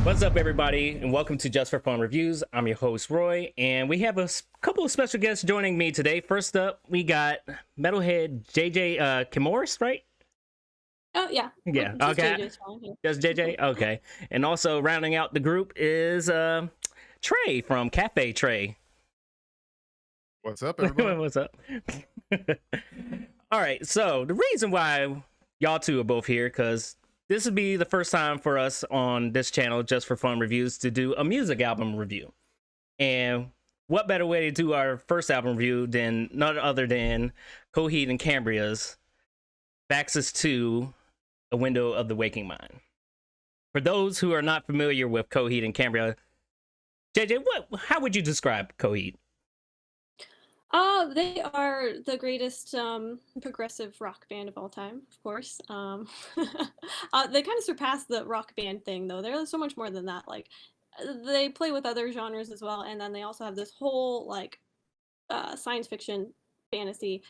What's up, everybody, and welcome to Just for Fun Reviews. I'm your host, Roy, and we have a couple of special guests joining me today. First up, we got Metalhead JJ Kimmorist, right? Oh yeah. Yeah, Just okay. JJ's fine here. Just JJ? Okay. And also rounding out the group is Trey from Cafe Trey. What's up, everybody? What's up? All right, so the reason why y'all two are both here, because this would be the first time for us on this channel, Just for Fun Reviews, to do a music album review. And what better way to do our first album review than none other than Coheed and Cambria's Vaxis 2, A Window of the Waking Mind. For those who are not familiar with Coheed and Cambria, JJ, how would you describe Coheed? They are the greatest progressive rock band of all time, of course. They kind of surpassed the rock band thing, though. They're so much more than that. Like, they play with other genres as well, and then they also have this whole science fiction, fantasy,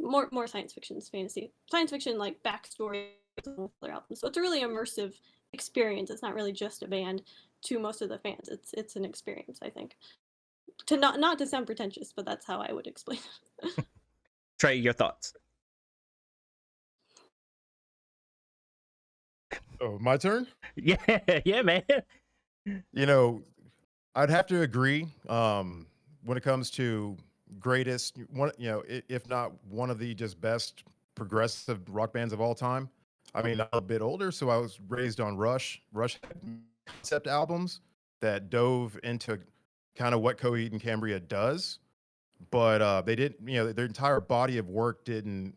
more science fiction, fantasy, science fiction like backstory of their albums. So it's a really immersive experience. It's not really just a band to most of the fans. It's an experience, I think. To not to sound pretentious, but that's how I would explain it. Trey, your thoughts? Oh, my turn? Yeah, yeah, man. You know, I'd have to agree. When it comes to greatest, one, if not one of the just best progressive rock bands of all time. I mean, I'm a bit older, so I was raised on Rush. Rush had concept albums that dove into kind of what Coheed and Cambria does, but they didn't. Their entire body of work didn't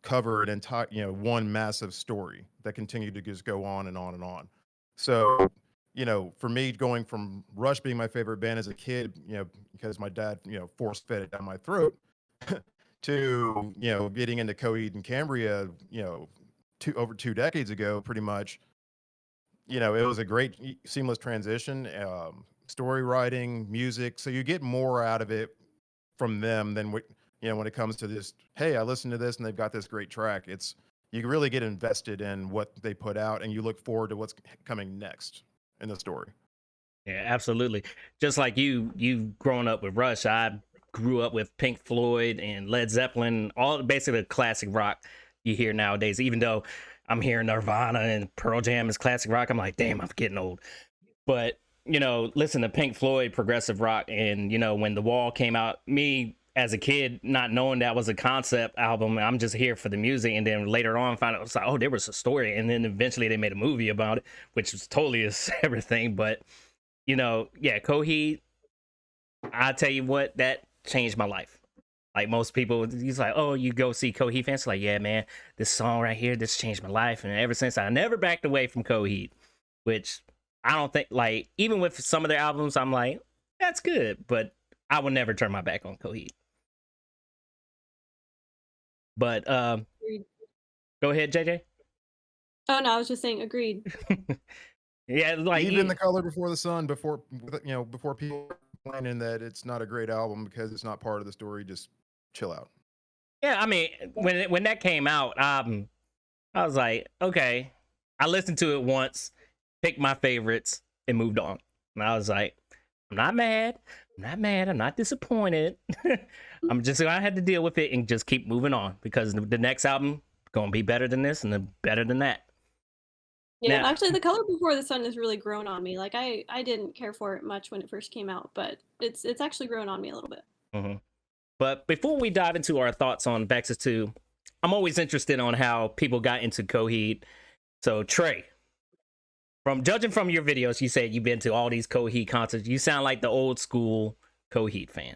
cover an entire, one massive story that continued to just go on and on and on. So, for me, going from Rush being my favorite band as a kid, because my dad, force fed it down my throat, to, getting into Coheed and Cambria, over 2 decades ago, pretty much, it was a great seamless transition, story writing, music. So you get more out of it from them than what, when it comes to this, hey, I listened to this and they've got this great track. You really get invested in what they put out and you look forward to what's coming next in the story. Yeah, absolutely. Just like you've grown up with Rush, I grew up with Pink Floyd and Led Zeppelin, all basically classic rock you hear nowadays. Even though I'm hearing Nirvana and Pearl Jam is classic rock, I'm like, damn, I'm getting old. But listen to Pink Floyd, progressive rock, and when The Wall came out, me as a kid, not knowing that was a concept album, I'm just here for the music, and then later on found out, it's like, oh, there was a story, and then eventually they made a movie about it, which was totally a separate thing. But yeah, Coheed, I tell you what, that changed my life. Like most people, he's like, oh, you go see Coheed fans, like, yeah, man, this song right here, this changed my life, and ever since I never backed away from Coheed, which I don't think, like, even with some of their albums, I'm like, that's good, but I would never turn my back on Coheed. But go ahead, JJ. Oh no, I was just saying, agreed. Yeah, like Even The Color Before the Sun, before people complaining that it's not a great album because it's not part of the story, just chill out. yeah, I mean, when that came out, I was like, okay. I listened to it once, picked my favorites, and moved on. And I was like, I'm not mad. I'm not mad. I'm not disappointed. I'm just gonna have to deal with it and just keep moving on because the next album gonna be better than this and better than that. Yeah, Now, actually, The Color Before the Sun has really grown on me. Like I didn't care for it much when it first came out, but it's actually grown on me a little bit. mhm. But before we dive into our thoughts on Vaxis 2, I'm always interested on how people got into Coheed. So Trey, from judging from your videos, you said you've been to all these Coheed concerts. You sound like the old school Coheed fan.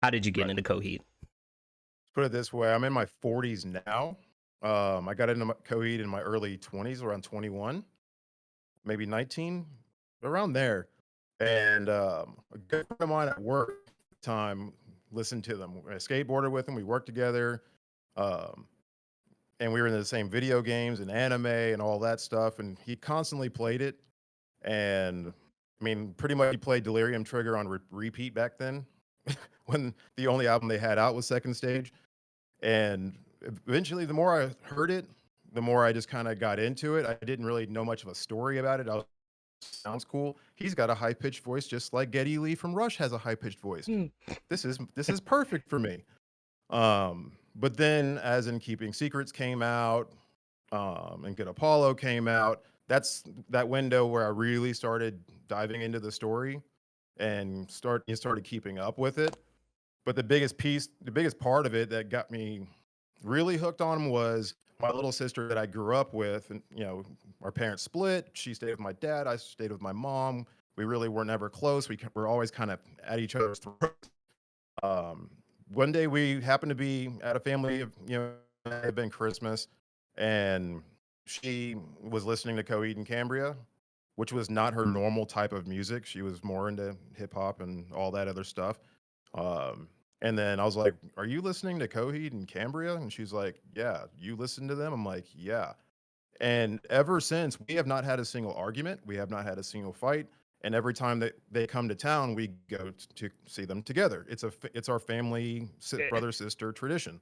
How did you get into Coheed? Put it this way, I'm in my 40s now. I got into Coheed in my early 20s, around 21, maybe 19, around there. And a good friend of mine at work at the time listened to them. I skateboarded with him. We worked together. Um, and we were in the same video games and anime and all that stuff. And he constantly played it. And I mean, pretty much he played Delirium Trigger on repeat back then when the only album they had out was Second Stage. And eventually, the more I heard it, the more I just kind of got into it. I didn't really know much of a story about it. I was sounds cool. He's got a high pitched voice, just like Geddy Lee from Rush has a high pitched voice. Mm. This is perfect for me. But then, as in Keeping Secrets came out, and Good Apollo came out, that's that window where I really started diving into the story and started keeping up with it. But the biggest part of it that got me really hooked on him was my little sister that I grew up with. And, our parents split. She stayed with my dad. I stayed with my mom. We really were never close. We were always kind of at each other's throats. Um, One day we happened to be at a family, it had been Christmas, and she was listening to Coheed and Cambria, which was not her normal type of music. She was more into hip hop and all that other stuff. Um, and then I was like, "Are you listening to Coheed and Cambria?" And she's like, "Yeah." "You listen to them?" I'm like, "Yeah." And ever since, we have not had a single argument. We have not had a single fight. And every time that they come to town, we go to see them together. It's our family brother sister tradition.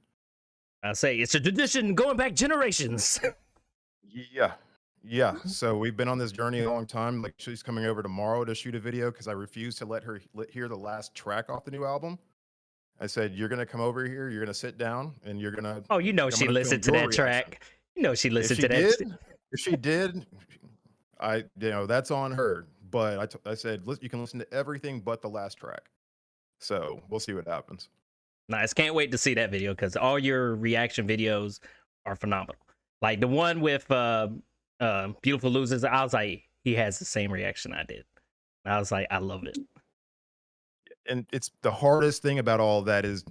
I say it's a tradition going back generations. Yeah. Yeah. So we've been on this journey a long time. Like, she's coming over tomorrow to shoot a video because I refused to let her hear the last track off the new album. I said, "You're gonna come over here, you're gonna sit down, and Oh, you know I'm she gonna film listened to your that reaction." track. You know she If listened she to that. did, if she did, that's on her. But I said, You can listen to everything but the last track." So we'll see what happens. Nice. Can't wait to see that video because all your reaction videos are phenomenal. Like the one with Beautiful Losers, I was like, he has the same reaction I did. I was like, I love it. And it's the hardest thing about all of that is,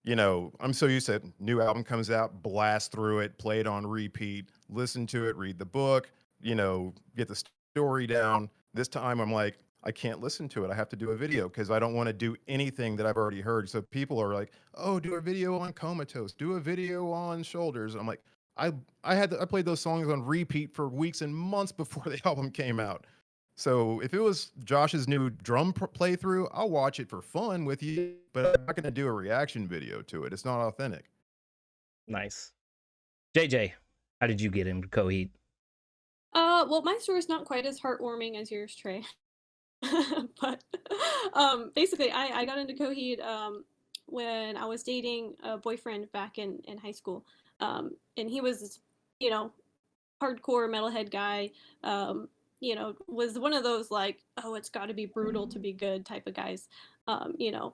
I'm so used to new album comes out, blast through it, play it on repeat, listen to it, read the book, get the story down. This time I'm like, I can't listen to it. I have to do a video because I don't want to do anything that I've already heard. So people are like, "Oh, do a video on Comatose, do a video on Shoulders." I'm like, I I played those songs on repeat for weeks and months before the album came out. So if it was Josh's new drum playthrough, I'll watch it for fun with you, but I'm not going to do a reaction video to it. It's not authentic. Nice. JJ, how did you get into Coheed? Well, my story's not quite as heartwarming as yours, Trey. But basically, I got into Coheed when I was dating a boyfriend back in high school. And he was, you know, hardcore metalhead guy. Was one of those like, oh, it's got to be brutal to be good type of guys. Um, you know,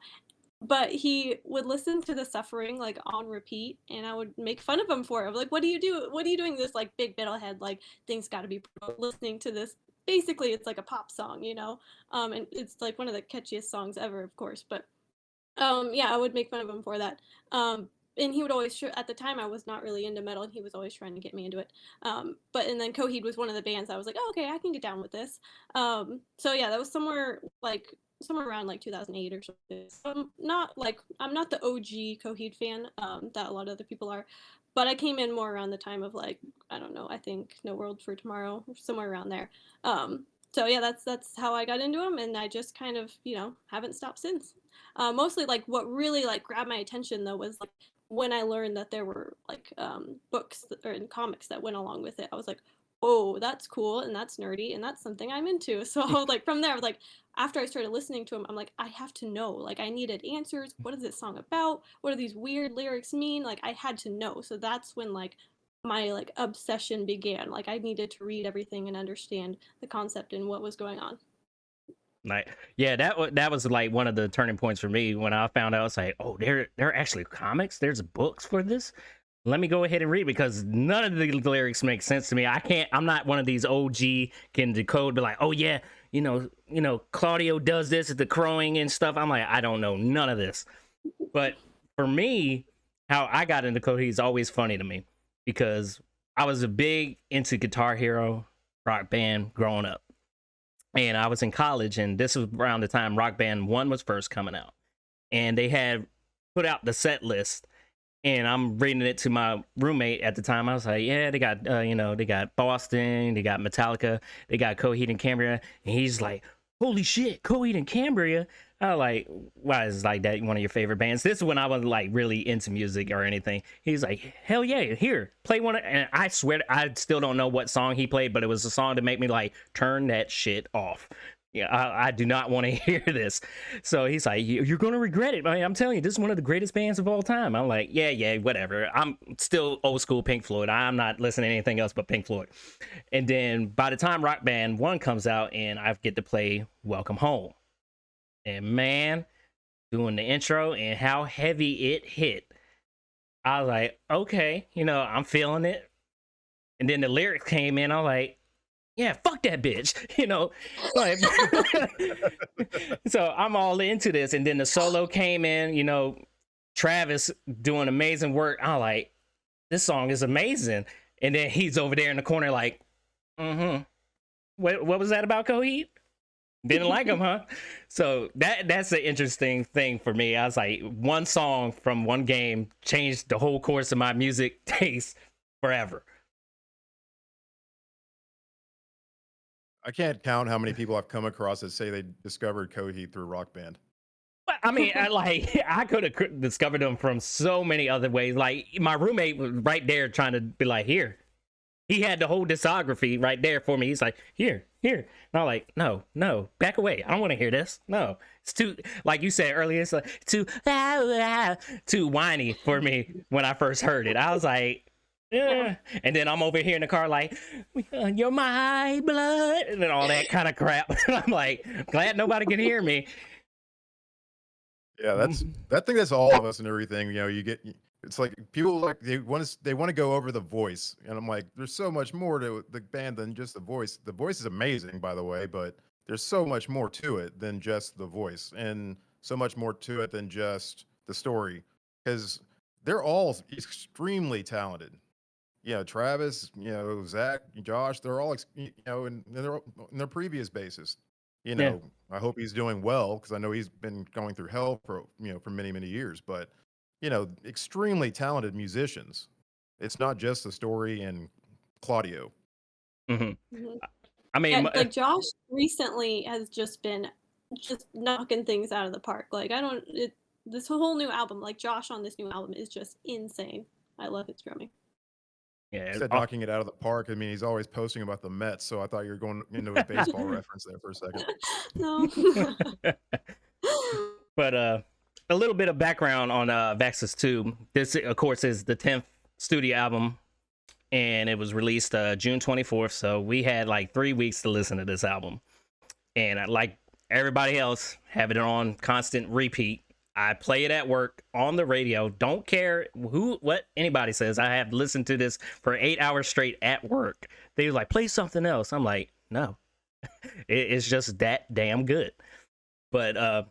but he would listen to the Suffering like on repeat, and I would make fun of him for it. I'm like, what do you do? What are you doing this like big metalhead like things got to be brutal, listening to this? Basically, it's like a pop song, and it's like one of the catchiest songs ever, of course. But yeah, I would make fun of him for that. And he would always at the time I was not really into metal, and he was always trying to get me into it. And then Coheed was one of the bands I was like, oh, okay, I can get down with this. So yeah, that was somewhere around like 2008 or something. So I'm not the OG Coheed fan that a lot of other people are, but I came in more around the time of like, I don't know, I think No World for Tomorrow, somewhere around there. So yeah, that's how I got into them, and I just kind of haven't stopped since. Mostly like what really like grabbed my attention though was like when I learned that there were like books or comics that went along with it. I was like, oh, that's cool and that's nerdy and that's something I'm into. So I was like, from there, like after I started listening to him, I'm like, I have to know. Like I needed answers. What is this song about? What do these weird lyrics mean? Like I had to know. So that's when like my like obsession began. Like I needed to read everything and understand the concept and what was going on. Like, yeah, that was like one of the turning points for me when I found out. It's like, oh, there are actually comics. There's books for this. Let me go ahead and read because none of the lyrics make sense to me. I'm not one of these OG can decode, but like, oh yeah, Claudio does this at the crowing and stuff. I'm like, I don't know none of this. But for me, how I got into Coheed is always funny to me because I was a big into Guitar Hero rock band growing up. And I was in college, and this was around the time Rock Band 1 was first coming out. And they had put out the set list, and I'm reading it to my roommate at the time. I was like, yeah, they got, they got Boston, they got Metallica, they got Coheed and Cambria. And he's like, holy shit, Coheed and Cambria. I was like, why is like that one of your favorite bands? This is when I wasn't like really into music or anything. He's like, hell yeah, here, play one. And I swear, I still don't know what song he played, but it was a song to make me like turn that shit off. Yeah, I do not want to hear this. So he's like, you're going to regret it. I'm telling you, this is one of the greatest bands of all time. I'm like, yeah, whatever. I'm still old school Pink Floyd. I'm not listening to anything else but Pink Floyd. And then by the time Rock Band 1 comes out and I get to play Welcome Home. And man, doing the intro and how heavy it hit, I was like, okay, I'm feeling it. And then the lyrics came in, I was like, yeah, fuck that bitch, like, so I'm all into this. And then the solo came in, Travis doing amazing work. I'm like, this song is amazing. And then he's over there in the corner like, what was that about, Coheed? Didn't like him, huh? So that's an interesting thing for me. I was like, one song from one game changed the whole course of my music taste forever. I can't count how many people I've come across that say they discovered Coheed through Rock Band. I mean, I could have discovered them from so many other ways. Like my roommate was right there trying to be like, here. He had the whole discography right there for me. He's like, here. And I'm like, no, back away. I don't want to hear this. No, it's too, like you said earlier, it's like too whiny for me when I first heard it. I was like, yeah. And then I'm over here in the car like, you're my blood, and then all that kind of crap. I'm like, glad nobody can hear me. Yeah, I think that's all of us and everything. You get, it's like people like they want to go over the voice, and I'm like, there's so much more to the band than just the voice. The voice is amazing, by the way, but there's so much more to it than just the voice, and so much more to it than just the story, because they're all extremely talented. Travis, Zach, Josh, they're all, in their previous bases. Yeah. I hope he's doing well because I know he's been going through hell for many, many years. But, extremely talented musicians. It's not just the story and Claudio. I mean, like Josh recently has just been knocking things out of the park. Like this whole new album, like Josh on this new album is just insane. I love his drumming. Yeah, He said knocking it out of the park. I mean, he's always posting about the Mets, so I thought you were going into a baseball reference there for a second. No. But a little bit of background on Vaxis 2. This, of course, is the 10th studio album, and it was released June 24th. So we had like 3 weeks to listen to this album, and like everybody else, have it on constant repeat. I play it at work on the radio. Don't care what anybody says. I have listened to this for 8 hours straight at work. They were like, play something else. I'm like, no, it's just that damn good. But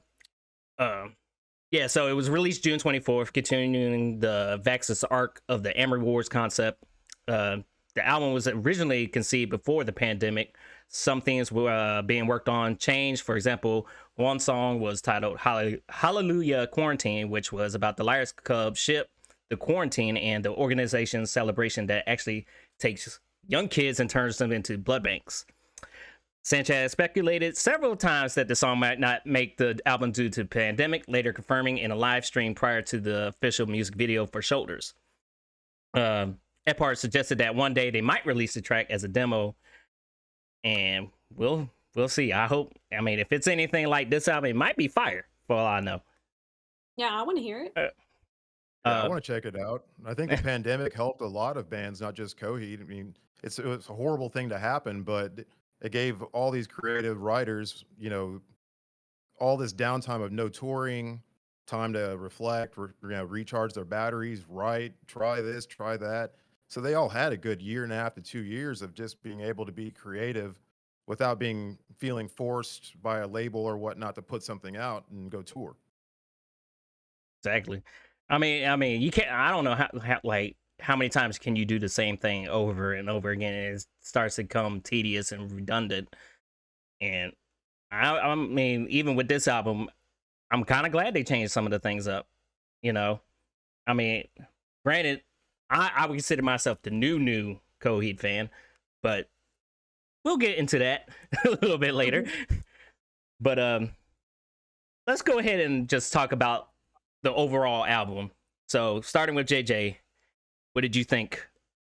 yeah. So it was released June 24th, continuing the Vaxis arc of the Amory Wars concept. The album was originally conceived before the pandemic. Some things were being worked on changed. For example, one song was titled Hallelujah Quarantine, which was about the Liars Club ship, the quarantine, and the organization's celebration that actually takes young kids and turns them into blood banks. Sanchez speculated several times that the song might not make the album due to the pandemic, later confirming in a live stream prior to the official music video for Shoulders. Epart suggested that one day they might release the track as a demo, and we'll see. I mean, if it's anything like this album, it might be fire for all I know. Yeah, I want to hear it. I want to check it out. I think the pandemic helped a lot of bands, not just Coheed. I mean, it was a horrible thing to happen, but it gave all these creative writers, all this downtime of no touring, time to reflect, recharge their batteries, write, try this, try that. So they all had a good 1.5 to 2 years of just being able to be creative without feeling forced by a label or whatnot to put something out and go tour. Exactly. I mean, you can't. I don't know how many times can you do the same thing over and over again? It starts to become tedious and redundant. And I mean, even with this album, I'm kind of glad they changed some of the things up. I mean, granted, I would consider myself the new Coheed fan, but we'll get into that a little bit later. But let's go ahead and just talk about the overall album. So starting with JJ, what did you think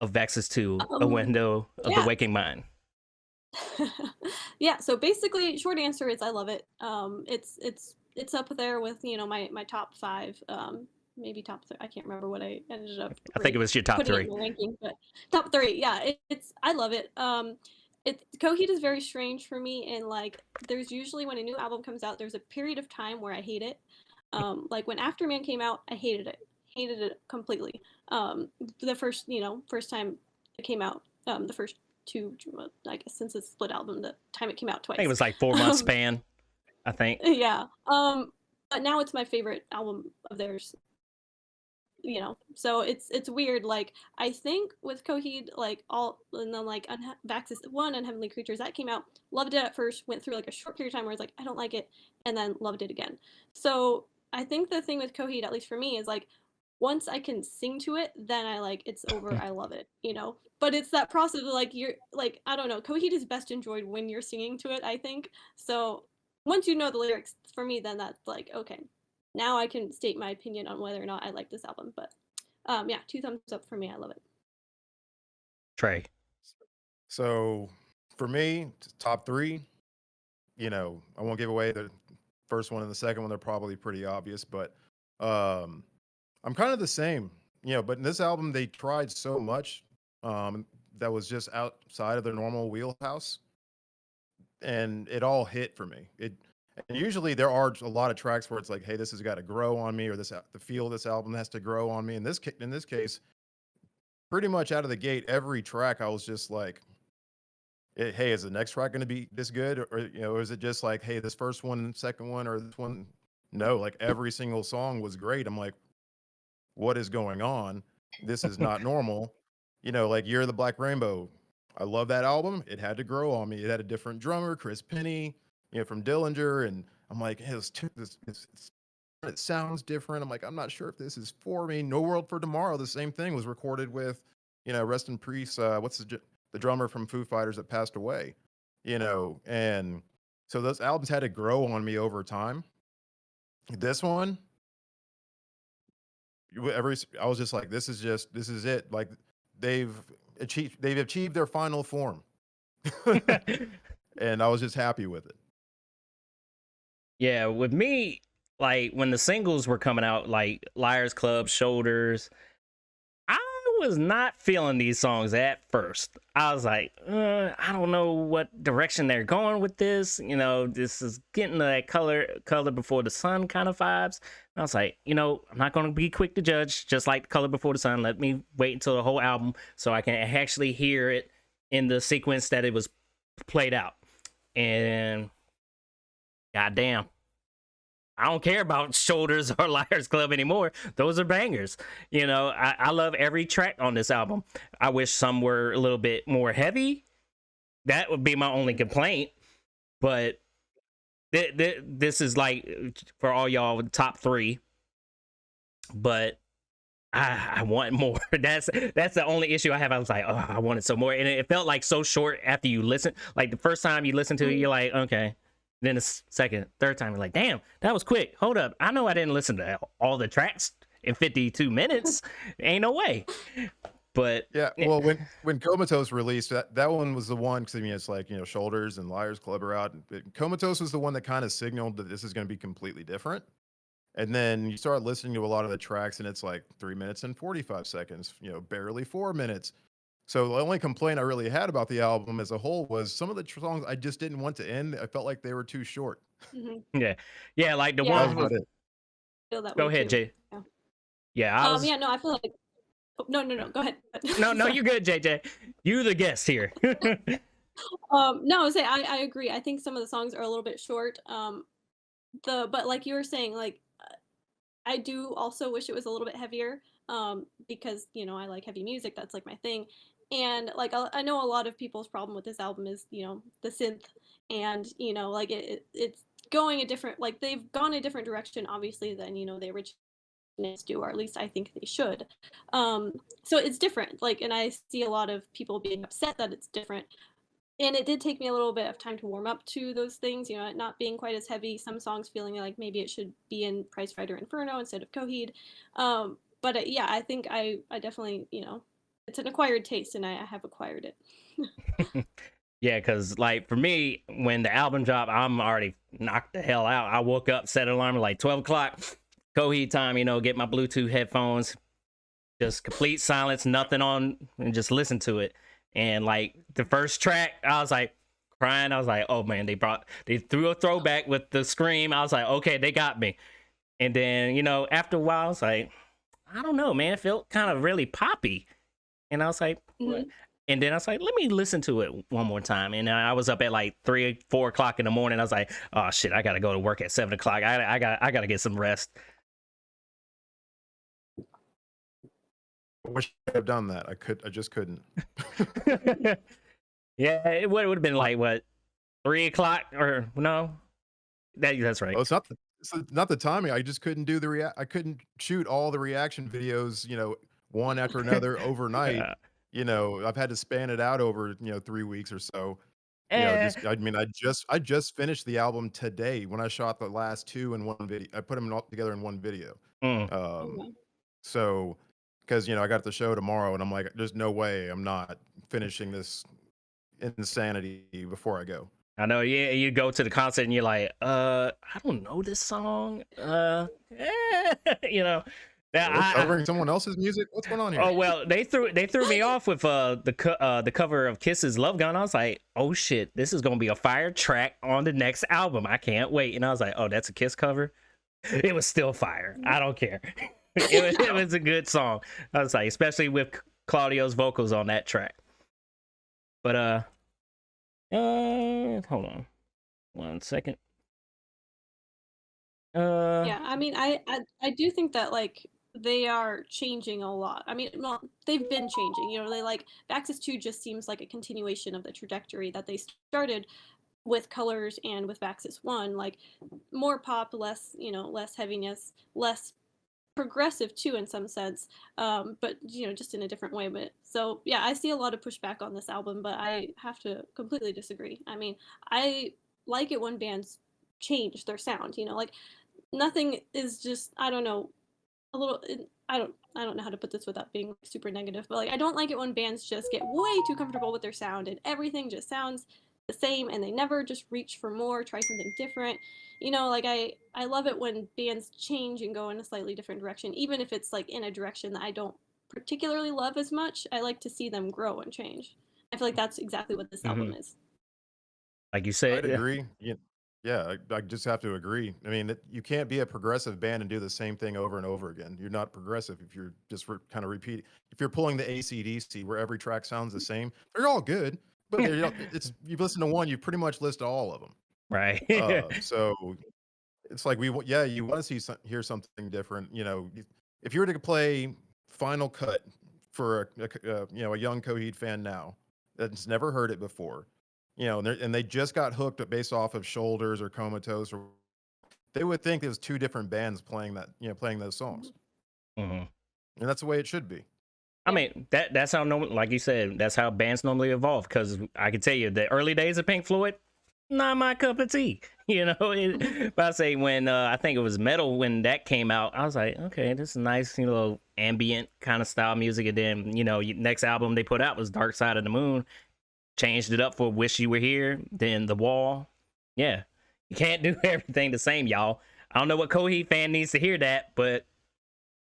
of Vaxis 2, A Window of the Yeah. Waking Mind? Yeah, so basically short answer is I love it. It's up there with, my top 5, maybe top 3. I can't remember what I ended up I think it was your top putting it 3. in the ranking, but top 3. Yeah, it's I love it. Coheed is very strange for me, and like there's usually when a new album comes out, there's a period of time where I hate it. Like when Afterman came out, I hated it. Hated it completely. The first time it came out, the first 2, I guess, since it's a split album, the time it came out I think it twice. was like 4 month span, I think. Yeah. But now it's my favorite album of theirs. So it's weird. Like I think with Coheed, like all and then like Vaxis 1 and Heavenly Creatures that came out, loved it at first, went through like a short period of time where I was like I don't like it, and then loved it again. So I think the thing with Coheed, at least for me, is like once I can sing to it, then I like it's over. I love it. But it's that process of like you're like I don't know. Coheed is best enjoyed when you're singing to it, I think. So once you know the lyrics, for me, then that's like okay. Now I can state my opinion on whether or not I like this album. But yeah, 2 thumbs up for me. I love it. Trey. So for me, top 3, I won't give away the first one and the second one. They're probably pretty obvious, but um, I'm kind of the same, but in this album, they tried so much that was just outside of their normal wheelhouse, and it all hit for me. And usually there are a lot of tracks where it's like, hey, this has got to grow on me, or the feel of this album has to grow on me. In this case, pretty much out of the gate, every track I was just like, hey, is the next track going to be this good, or is it just like, hey, this first one, second one, or this one? No, like every single song was great. I'm like, what is going on? This is not normal. Like Year of the Black Rainbow. I love that album. It had to grow on me. It had a different drummer, Chris Penny, from Dillinger, and I'm like, hey, it sounds different. I'm like, I'm not sure if this is for me. No World for Tomorrow, the same thing, was recorded with, rest in peace. What's the drummer from Foo Fighters that passed away? And so those albums had to grow on me over time. This one, I was just like, this is it. Like they've achieved their final form. And I was just happy with it. Yeah, with me, like when the singles were coming out, like Liars Club, Shoulders, I was not feeling these songs at first. I was like, I don't know what direction they're going with this. This is getting that color before the sun kind of vibes. And I was like, I'm not going to be quick to judge, just like Color Before the Sun. Let me wait until the whole album so I can actually hear it in the sequence that it was played out. And goddamn, I don't care about Shoulders or Liars Club anymore. Those are bangers. I love every track on this album. I wish some were a little bit more heavy. That would be my only complaint. But this is like, for all y'all, top 3. But I want more. That's the only issue I have. I was like, oh, I wanted some more. And it felt like so short after you listen. Like the first time you listen to it, you're like, okay. Then the second, third time, you're like, damn, that was quick. Hold up. I know I didn't listen to all the tracks in 52 minutes. Ain't no way. But yeah, well, when Comatose released, that one was the one, because it's like, Shoulders and Liars Club are out. Comatose was the one that kind of signaled that this is going to be completely different. And then you start listening to a lot of the tracks, and it's like 3 minutes and 45 seconds, barely 4 minutes. So the only complaint I really had about the album as a whole was some of the songs I just didn't want to end. I felt like they were too short. Mm-hmm. Yeah, like the Yeah, one. That was about it. Feel that Go way ahead, too. Jay. Yeah, Yeah, no, I feel like. Oh, no, go ahead. No, you're good, JJ. You the guest here. No, I agree. I think some of the songs are a little bit short. But like you were saying, like I do also wish it was a little bit heavier. Because I like heavy music. That's like my thing. And like I know a lot of people's problem with this album is the synth, and like it's going a different, like they've gone a different direction obviously than the original do, or at least I think they should. So it's different. Like, and I see a lot of people being upset that it's different. and it did take me a little bit of time to warm up to those things, you know, it not being quite as heavy, some songs feeling like maybe it should be in Price Fighter Inferno instead of Coheed. But yeah, I think I definitely, you know, it's an acquired taste, and I have acquired it. Yeah, because like for me, when the album dropped, I'm already knocked the hell out. I woke up, set an alarm at like 12 o'clock, Coheed time, you know, get my Bluetooth headphones, just complete silence, nothing on, and just listen to it. And like the first track, I was like crying. I was like, oh man, they threw a throwback with the scream. I was like, okay, they got me. And then, you know, after a while, I was like, I don't know, man, it felt kind of really poppy. And I was like, what? Mhm. And then I was like, let me listen to it one more time. And I was up at like 3, 4 o'clock in the morning. I was like, oh shit, I gotta go to work at 7 o'clock. I gotta get some rest. I wish I could have done that. I just couldn't. Yeah, it would have been like what, 3 o'clock or no? That's right. Oh, it's not the timing. I just couldn't do I couldn't shoot all the reaction videos, one after another overnight. Uh, I've had to span it out over, 3 weeks or so. eh, Just I mean, I just finished the album today when I shot the last two in one video. I put them all together in one video. mm. Oh, Um, wow. so because I got the show tomorrow, and I'm like, there's no way I'm not finishing this insanity before I go. I know. Yeah, you go to the concert and you're like, I don't know this song. You know. That They're covering someone else's music. What's going on here? Oh well, they threw me off with the cover of Kiss's Love Gun. I was like, oh shit, this is gonna be a fire track on the next album. I can't wait. And I was like, oh, that's a Kiss cover. It was still fire. I don't care. It was a good song. I was like, especially with Claudio's vocals on that track. But hold on, 1 second. Yeah, I mean, I do think that like they are changing a lot. I mean, well, they've been changing. You know, they like Vaxis 2 just seems like a continuation of the trajectory that they started with Colors and with Vaxis 1, like more pop, less, you know, less heaviness, less progressive too in some sense, but you know, just in a different way. But so yeah, I see a lot of pushback on this album, but I have to completely disagree. I mean, I like it when bands change their sound. You know, like nothing is just, I don't know, a little. I don't know how to put this without being super negative, but like I don't like it when bands just get way too comfortable with their sound and everything just sounds the same and they never just reach for more, try something different. You know, like I love it when bands change and go in a slightly different direction, even if it's like in a direction that I don't particularly love as much. I like to see them grow and change. I feel like that's exactly what this album Mhm. is. Like you I'd said, yeah. agree. Yeah, I just have to agree. I mean, you can't be a progressive band and do the same thing over and over again. You're not progressive if you're just kind of repeating. If you're pulling the AC/DC where every track sounds the same, they're all good, but it's you've listened to one, you pretty much listed all of them. Right. So it's like yeah, you want to hear something different. If you were to play Final Cut for a young Coheed fan now that's never heard it before, and they just got hooked based off of Shoulders or Comatose, or they would think there's two different bands playing those songs, Mhm. and that's the way it should be. I Yeah. mean, that's how normal, like you said, that's how bands normally evolve. Because I can tell you, the early days of Pink Floyd, not my cup of tea. But I say when I think it was Metal when that came out, I was like, okay, this is nice, ambient kind of style music. And then next album they put out was Dark Side of the Moon. Changed it up for Wish You Were Here. Then The Wall. Yeah, you can't do everything the same, y'all. I don't know what Coheed fan needs to hear that, but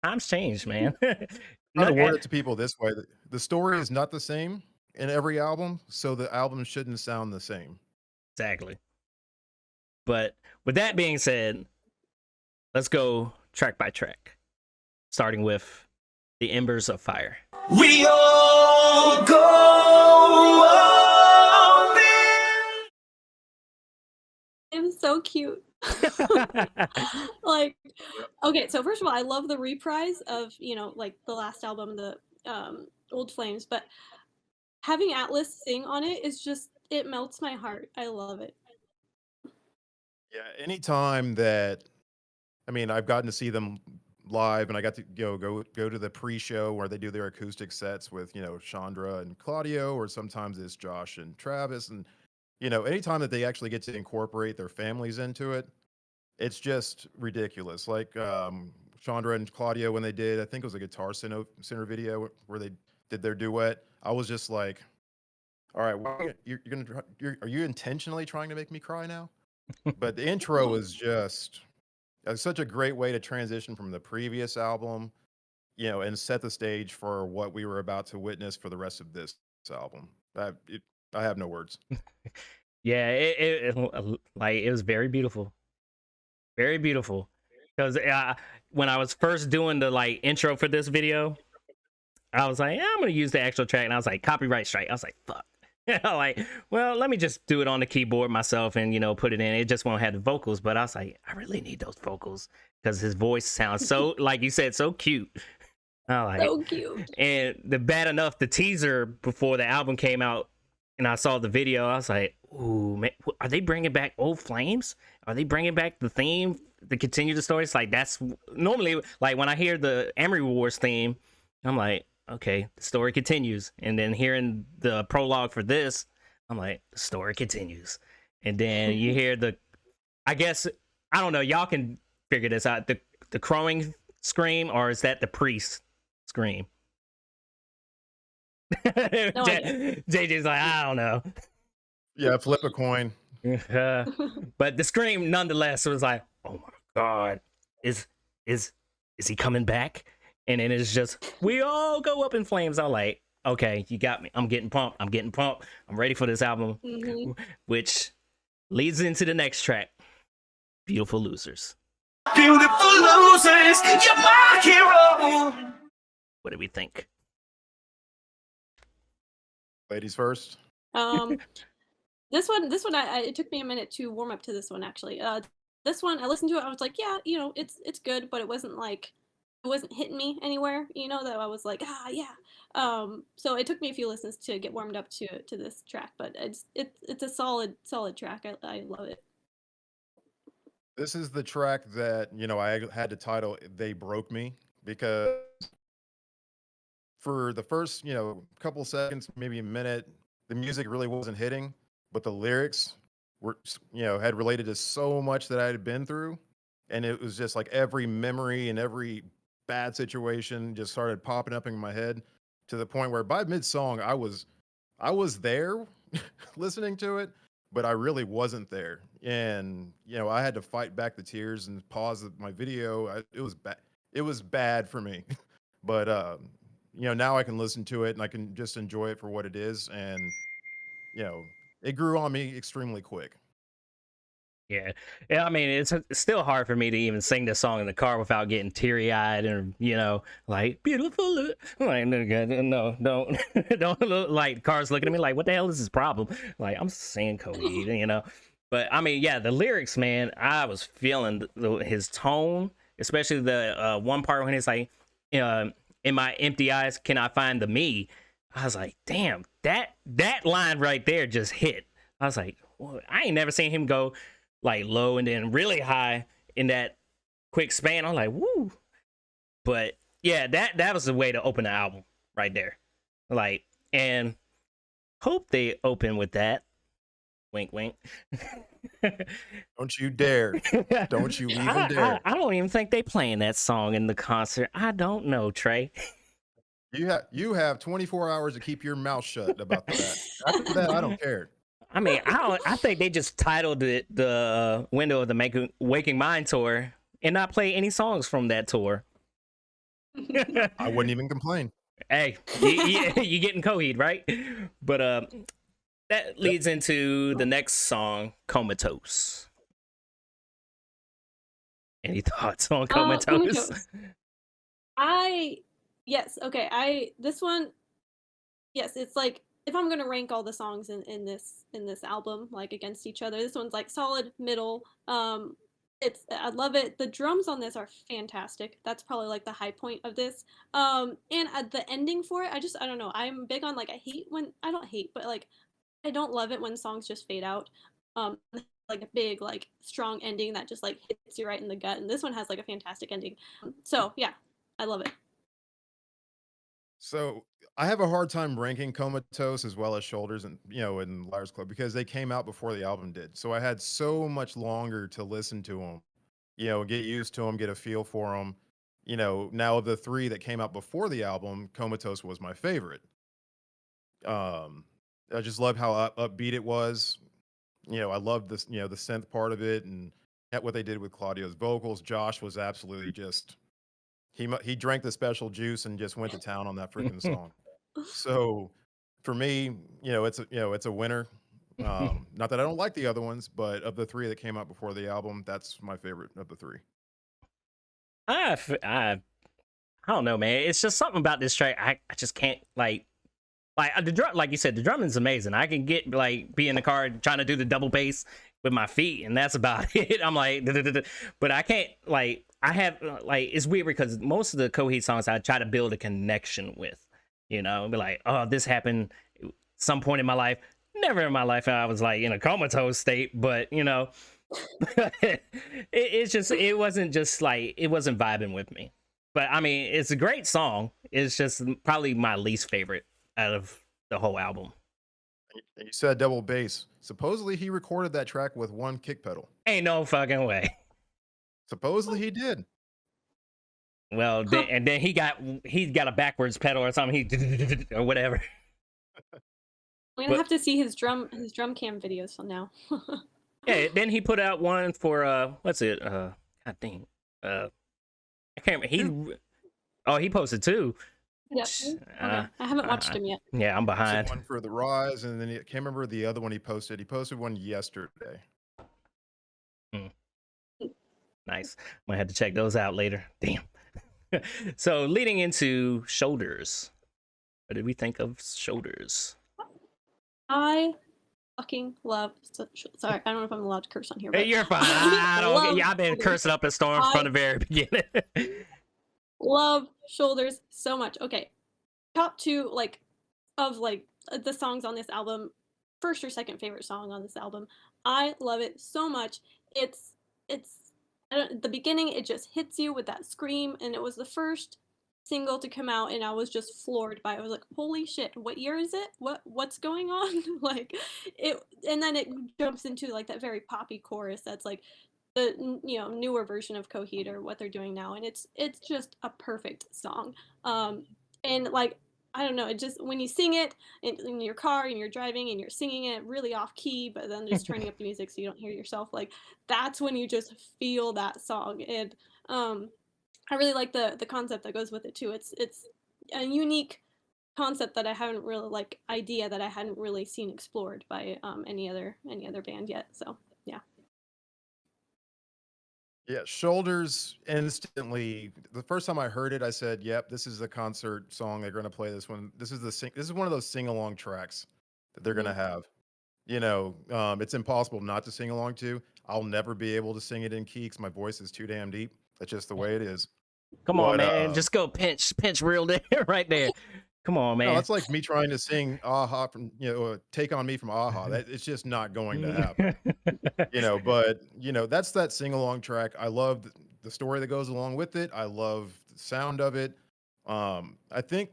times change, man. Try No, to word it to people this way: the story is not the same in every album, so the album shouldn't sound the same. exactly. But with that being said, let's go track by track, starting with the Embers of Fire. We all go up in. It was so cute. Like, okay, so first of all, I love the reprise of, you know, like the last album, the Old Flames, but having Atlas sing on it is just, it melts my heart. I love it. Yeah, anytime that I mean, I've gotten to see them live, and I got to go to the pre-show where they do their acoustic sets with Chandra and Claudio, or sometimes it's Josh and Travis, and anytime that they actually get to incorporate their families into it, it's just ridiculous. Like Chandra and Claudio when they did, I think it was a Guitar Center video where they did their duet. I was just like, all right, are you intentionally trying to make me cry now? But the intro is just such a great way to transition from the previous album, and set the stage for what we were about to witness for the rest of this album. I have no words. Yeah, like it was very beautiful, very beautiful. Because when I was first doing the like intro for this video, I was like, yeah, I'm gonna use the actual track, and I was like, copyright strike. I was like, fuck. Like, well, let me just do it on the keyboard myself and put it in. It just won't have the vocals, but I was like, I really need those vocals because his voice sounds so, like you said, so cute. I like So cute. And the bad enough, the teaser before the album came out, and I saw the video, I was like, ooh, man, are they bringing back old flames? Are they bringing back the theme to continue the story? It's like, that's normally, like when I hear the Amory Wars theme, I'm like, okay, the story continues. And then hearing the prologue for this, I'm like, the story continues. And then you hear I guess, I don't know, y'all can figure this out, the crowing scream, or is that the priest scream? No idea. JJ's like, I don't know. Yeah, flip a coin. But the scream nonetheless was like, oh my god, is he coming back? And then it's just, we all go up in flames. I'm like, okay, you got me. I'm getting pumped. I'm ready for this album. Which leads into the next track, Beautiful Losers. Beautiful losers, you're my hero. What do we think? Ladies first. This one, it took me a minute to warm up to this one actually. This one, I listened to it. I was like, yeah, it's good, but it wasn't hitting me anywhere. That I was like, yeah. So it took me a few listens to get warmed up to this track, but it's a solid track. I love it. This is the track that I had to title "They Broke Me" because for the first couple seconds, maybe a minute, the music really wasn't hitting, but the lyrics were had related to so much that I had been through, and it was just like every memory and every bad situation just started popping up in my head to the point where by mid song I was there listening to it, but I really wasn't there, and I had to fight back the tears and pause my video. It was bad. It was bad for me, but now I can listen to it and I can just enjoy it for what it is, and it grew on me extremely quick. Yeah. I mean, it's still hard for me to even sing this song in the car without getting teary-eyed and like beautiful. Like, no, don't don't look like cars looking at me like, what the hell is his problem? Like, I'm saying Coheed, But I mean, yeah, the lyrics, man, I was feeling his tone, especially the one part when it's like, in my empty eyes, can I find the me? I was like, damn, that line right there just hit. I was like, well, I ain't never seen him go like low and then really high in that quick span. I'm like, woo. But yeah, that was the way to open the album right there. Like, and hope they open with that. Wink, wink. Don't you dare. Don't you even dare. I don't even think they playing that song in the concert. I don't know, Trey. You have 24 hours to keep your mouth shut about that. After that, I don't care. I mean, I think they just titled it the Window of the Waking Mind tour and not play any songs from that tour. I wouldn't even complain. Hey, you getting Coheed, right? But that leads into the next song, Comatose. Any thoughts on Comatose? This one, yes, it's like if I'm gonna rank all the songs in this album like against each other, this one's like solid middle. I love it. The drums on this are fantastic. That's probably like the high point of this. And the ending for it, I don't know. I'm big on like I don't hate, but like I don't love it when songs just fade out. like a big, like strong ending that just like hits you right in the gut. And this one has like a fantastic ending. So yeah, I love it. So I have a hard time ranking Comatose as well as Shoulders and in Liars Club because they came out before the album did. So I had so much longer to listen to them, get used to them, get a feel for them. Now of the three that came out before the album, Comatose was my favorite. I just loved how upbeat it was. I loved this, the synth part of it and what they did with Claudio's vocals. Josh was absolutely just he drank the special juice and just went to town on that freaking song. So for me, it's a winner. Not that I don't like the other ones, but of the three that came out before the album, that's my favorite of the three. I don't know, man. It's just something about this track. I just can't like the drum. Like you said, the drumming's amazing. I can get like be in the car trying to do the double bass with my feet, and that's about it. I'm like, but I can't like. I have like it's weird because most of the Coheed songs I try to build a connection with. Be like, oh, this happened some point in my life. Never in my life I was like in a comatose state, but it wasn't just like it wasn't vibing with me. But I mean, it's a great song. It's just probably my least favorite out of the whole album. And you said double bass. Supposedly he recorded that track with one kick pedal. Ain't no fucking way. Supposedly he did. Well, and then he got a backwards pedal or something. He or whatever. We're gonna have to see his drum cam videos now. Yeah, then he put out one for what's it? God dang. I can't remember. He posted two. Yep. Okay. I haven't watched him yet. Yeah, I'm behind. One for the Rise, and then I can't remember the other one he posted. He posted one yesterday. Nice. Might have to check those out later. Damn. So leading into Shoulders. What did we think of Shoulders? I fucking love. Sorry, I don't know if I'm allowed to curse on here. But You're fine. I've been cursing up a storm from the very beginning. Love Shoulders so much. Okay, top two of the songs on this album. First or second favorite song on this album. I love it so much. It's at the beginning it just hits you with that scream, and it was the first single to come out, and I was just floored by it. I was like, holy shit, what year is it? What's going on? Like it, and then it jumps into like that very poppy chorus that's like the newer version of Coheed or what they're doing now, and it's just a perfect song. And like I don't know, it just when you sing it in your car and you're driving and you're singing it really off key, but then just turning up the music so you don't hear yourself, like that's when you just feel that song. And I really like the concept that goes with it too. It's a unique concept that I haven't really idea that I hadn't really seen explored by any other band yet. So yeah. Yeah, Shoulders instantly. The first time I heard it, I said, "Yep, this is a concert song. They're going to play this one. This is one of those sing along tracks that they're going to have. It's impossible not to sing along to. I'll never be able to sing it in key because my voice is too damn deep. That's just the way it is. Come on, man, just go pinch real there, right there. Come on, man. No, that's like me trying to sing "Aha" from "Take on Me" from "Aha." It's just not going to happen. But that's that sing along track. I love the story that goes along with it. I love the sound of it. I think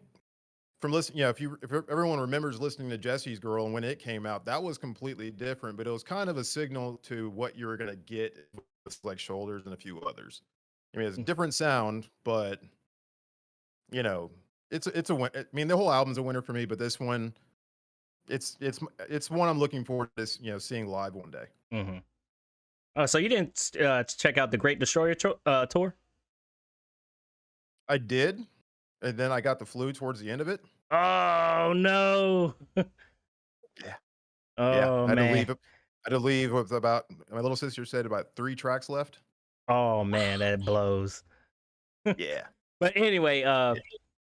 from listening, if everyone remembers listening to Jesse's Girl and when it came out, that was completely different, but it was kind of a signal to what you were gonna get with like Shoulders and a few others. I mean, it's a different sound, but it's a win. I mean, the whole album's a winner for me, but this one, it's one I'm looking forward to seeing live one day. Mm-hmm. So you didn't check out the Great Destroyer tour? I did, and then I got the flu towards the end of it. Oh no! Yeah. Oh I man! I had to leave with about, my little sister said, about 3 tracks left. Oh man, that blows. Yeah. But anyway,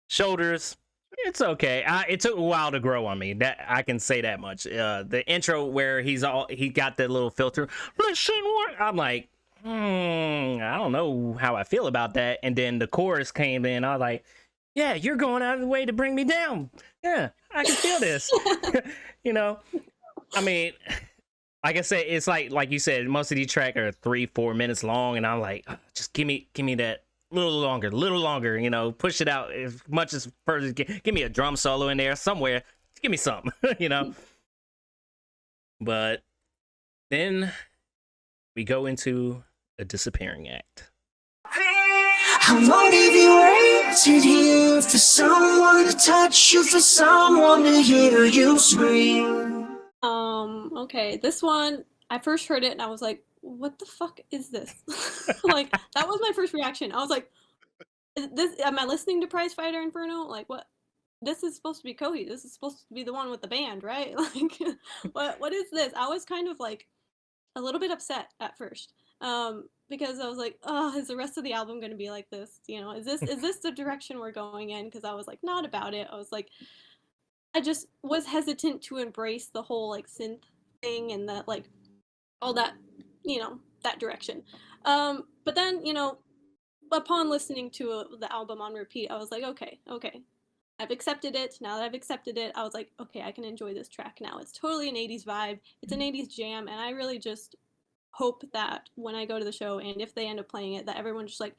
Shoulders, it's okay. It took a while to grow on me. That I can say that much. The intro where he got that little filter. Listen, I'm like, I don't know how I feel about that. And then the chorus came in. I was like, yeah, you're going out of the way to bring me down. Yeah, I can feel this. I mean, like I said, it's like you said, most of these tracks are 3-4 minutes long, and I'm like, just give me that little longer, you know, push it out as much as further. Give me a drum solo in there somewhere. Give me something, you know. But then we go into a disappearing act. How long have you waited here for someone to touch you, for someone to hear you scream? Okay, this one, I first heard it and I was like, what the fuck is this? Like, that was my first reaction. I was like, am I listening to Prize Fighter Inferno? Like, what? This is supposed to be Coheed. This is supposed to be the one with the band, right? Like, what is this? I was kind of like a little bit upset at first. Because I was like, oh, is the rest of the album going to be like this? You know, is this the direction we're going in? Because I was like, not about it. I was like, I just was hesitant to embrace the whole like synth thing and that like all that, you know, that direction. But then, you know, upon listening to the album on repeat, I was like, okay, I've accepted it. Now that I've accepted it, I was like, okay, I can enjoy this track now. It's totally an 80s vibe. It's an 80s jam, and I really just hope that when I go to the show and if they end up playing it, that everyone just like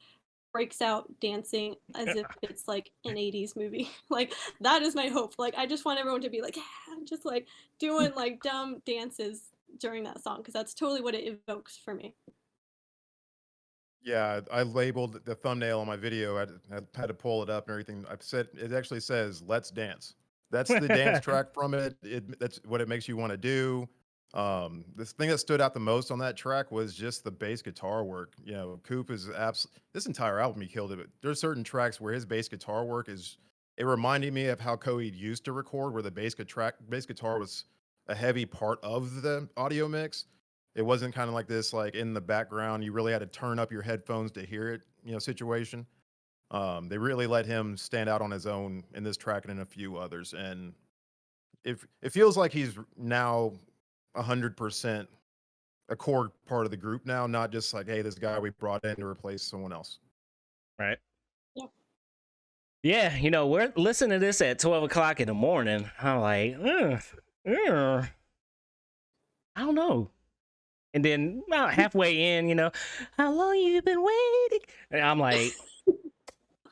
breaks out dancing as if it's like an 80s movie. Like that is my hope. Like I just want everyone to be like, yeah, just like doing like dumb dances during that song because that's totally what it evokes for me. Yeah, I labeled the thumbnail on my video. I had to pull it up and everything. I've said it actually says "Let's Dance." That's the dance track from it. That's what it makes you want to do. This thing that stood out the most on that track was just the bass guitar work. You know, Coop is this entire album he killed it. But there's certain tracks where his bass guitar work is. It reminded me of how Coheed used to record, where the bass guitar was a heavy part of the audio mix. It wasn't kind of like this, like in the background. You really had to turn up your headphones to hear it, you know, situation. They really let him stand out on his own in this track and in a few others, and it feels like he's now 100% a core part of the group now, not just like, hey, this guy we brought in to replace someone else. Right. Yep. Yeah, you know, we're listening to this at 12 o'clock in the morning. I'm like, I don't know. And then about halfway in, you know, how long you been waiting? And I'm like,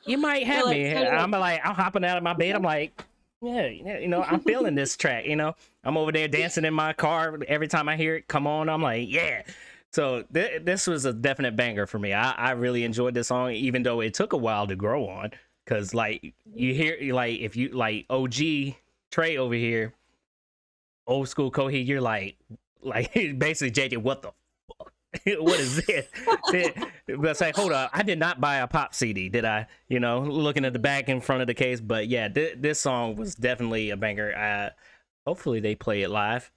you might have like, me. totally. I'm hopping out of my bed. I'm like, yeah, you know, I'm feeling this track. You know, I'm over there dancing in my car every time I hear it come on. I'm like, yeah. So this was a definite banger for me. I really enjoyed this song, even though it took a while to grow on. Cause like you hear, like if you like OG Trey over here, old school Coheed, you're like basically JJ, what the fuck? What is this? But it's like, hold up, I did not buy a pop CD, did I? You know, looking at the back in front of the case. But yeah, this song was definitely a banger. Hopefully they play it live.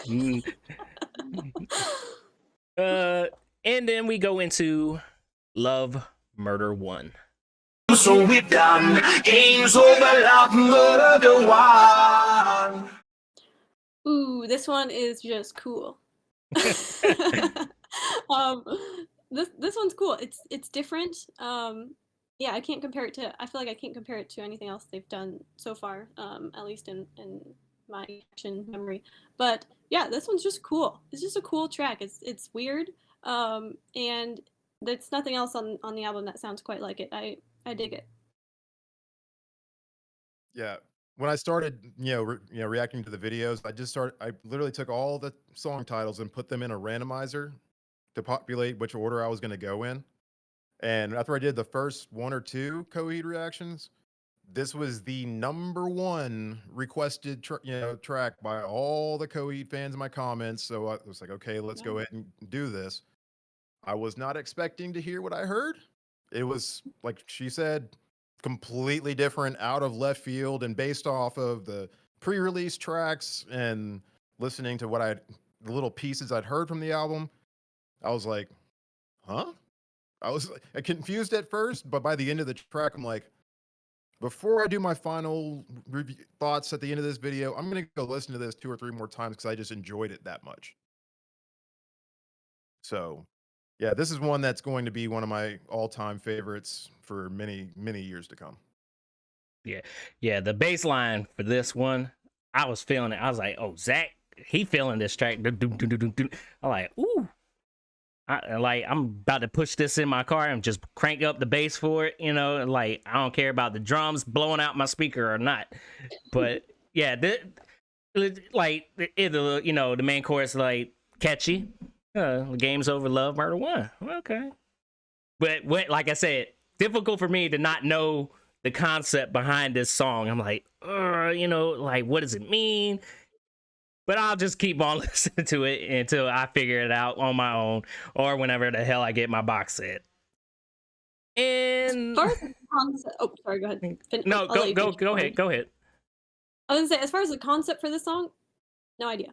And then we go into Love Murder 1. So we're done. Game's over, love murder one. Ooh, this one is just cool. This one's cool. It's different. Yeah, I can't compare it to. I feel like I can't compare it to anything else they've done so far. At least in my action memory. But yeah, this one's just cool. It's just a cool track. It's weird. And there's nothing else on the album that sounds quite like it. I dig it. Yeah. When I started, reacting to the videos, I literally took all the song titles and put them in a randomizer to populate which order I was going to go in. And after I did the first one or two Coheed reactions, this was the number one requested track by all the Coheed fans in my comments. So I was like, okay, let's go ahead and do this. I was not expecting to hear what I heard. It was, like she said, completely different, out of left field, and based off of the pre-release tracks and listening to the little pieces I'd heard from the album. I was like, huh? I was confused at first, but by the end of the track, I'm like, before I do my final thoughts at the end of this video, I'm going to go listen to this 2 or 3 more times because I just enjoyed it that much. So, yeah, this is one that's going to be one of my all-time favorites for many, many years to come. Yeah, the bass line for this one, I was feeling it. I was like, oh, Zach, he feeling this track. I'm like, ooh. I'm about to push this in my car and just crank up the bass for it, you know, like I don't care about the drums blowing out my speaker or not. But yeah, you know, the main chorus like catchy. Game's over, love, murder one. Okay. But like I said, difficult for me to not know the concept behind this song. I'm like, you know, like what does it mean? But I'll just keep on listening to it until I figure it out on my own or whenever the hell I get my box set. And As far as the concept, oh, sorry, go ahead. No, I'll let you finish. go ahead. Go ahead. I was gonna say, as far as the concept for this song, no idea.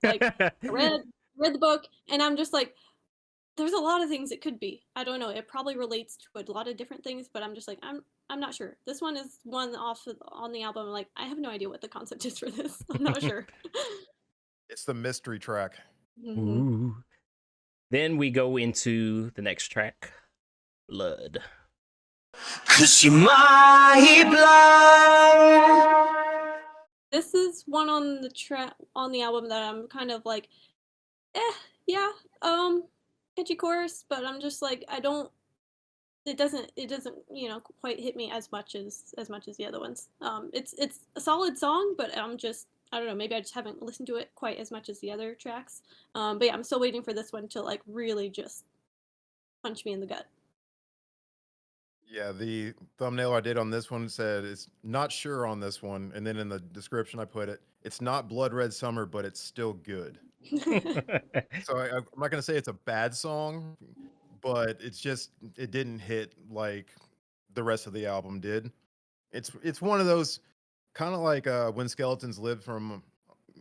Like, I read the book, and I'm just like, there's a lot of things it could be. I don't know. It probably relates to a lot of different things, but I'm just like, I'm not sure. This one is one on the album. Like, I have no idea what the concept is for this. I'm not sure. It's the mystery track. Ooh. Then we go into the next track, Blood. 'Cause you're my blood. This is one on the album that I'm kind of like, yeah, catchy chorus, but I'm just like, it doesn't you know, quite hit me as much as the other ones. It's a solid song, but I don't know, maybe I just haven't listened to it quite as much as the other tracks. But yeah, I'm still waiting for this one to like really just punch me in the gut. Yeah, the thumbnail I did on this one said it's not sure on this one, and then in the description I put it's not Blood Red Summer, but it's still good. So I'm not gonna say it's a bad song, but it didn't hit like the rest of the album did. It's one of those kind of like When Skeletons Live from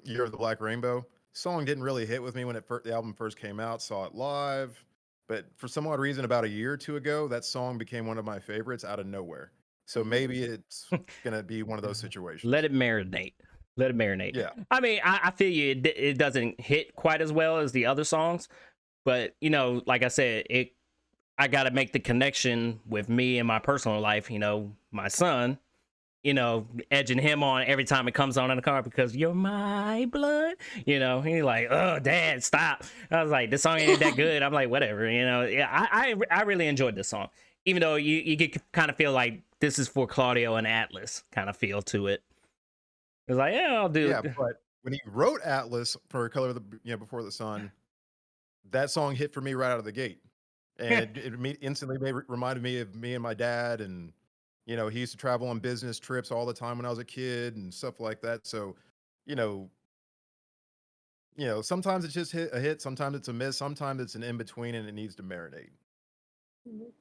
Year of the Black Rainbow. Song didn't really hit with me when the album first came out. Saw it live, but for some odd reason, about a year or two ago, that song became one of my favorites out of nowhere. So maybe it's gonna be one of those situations. Let it marinate. Let it marinate. Yeah. I mean, I feel you. It doesn't hit quite as well as the other songs, but you know, like I said, I got to make the connection with me and my personal life. You know, my son. You know, edging him on every time it comes on in the car because you're my blood. You know, he's like, oh, Dad, stop. I was like, this song ain't that good. I'm like, whatever. You know, yeah, I really enjoyed this song, even though you get kind of feel like this is for Claudio and Atlas kind of feel to it. It's like, yeah, I'll do. Yeah, but when he wrote Atlas for Color of the Before the Sun, that song hit for me right out of the gate, and it instantly reminded me of me and my dad, and you know, he used to travel on business trips all the time when I was a kid and stuff like that. So, you know, sometimes it's just a hit, sometimes it's a miss, sometimes it's an in between, and it needs to marinate.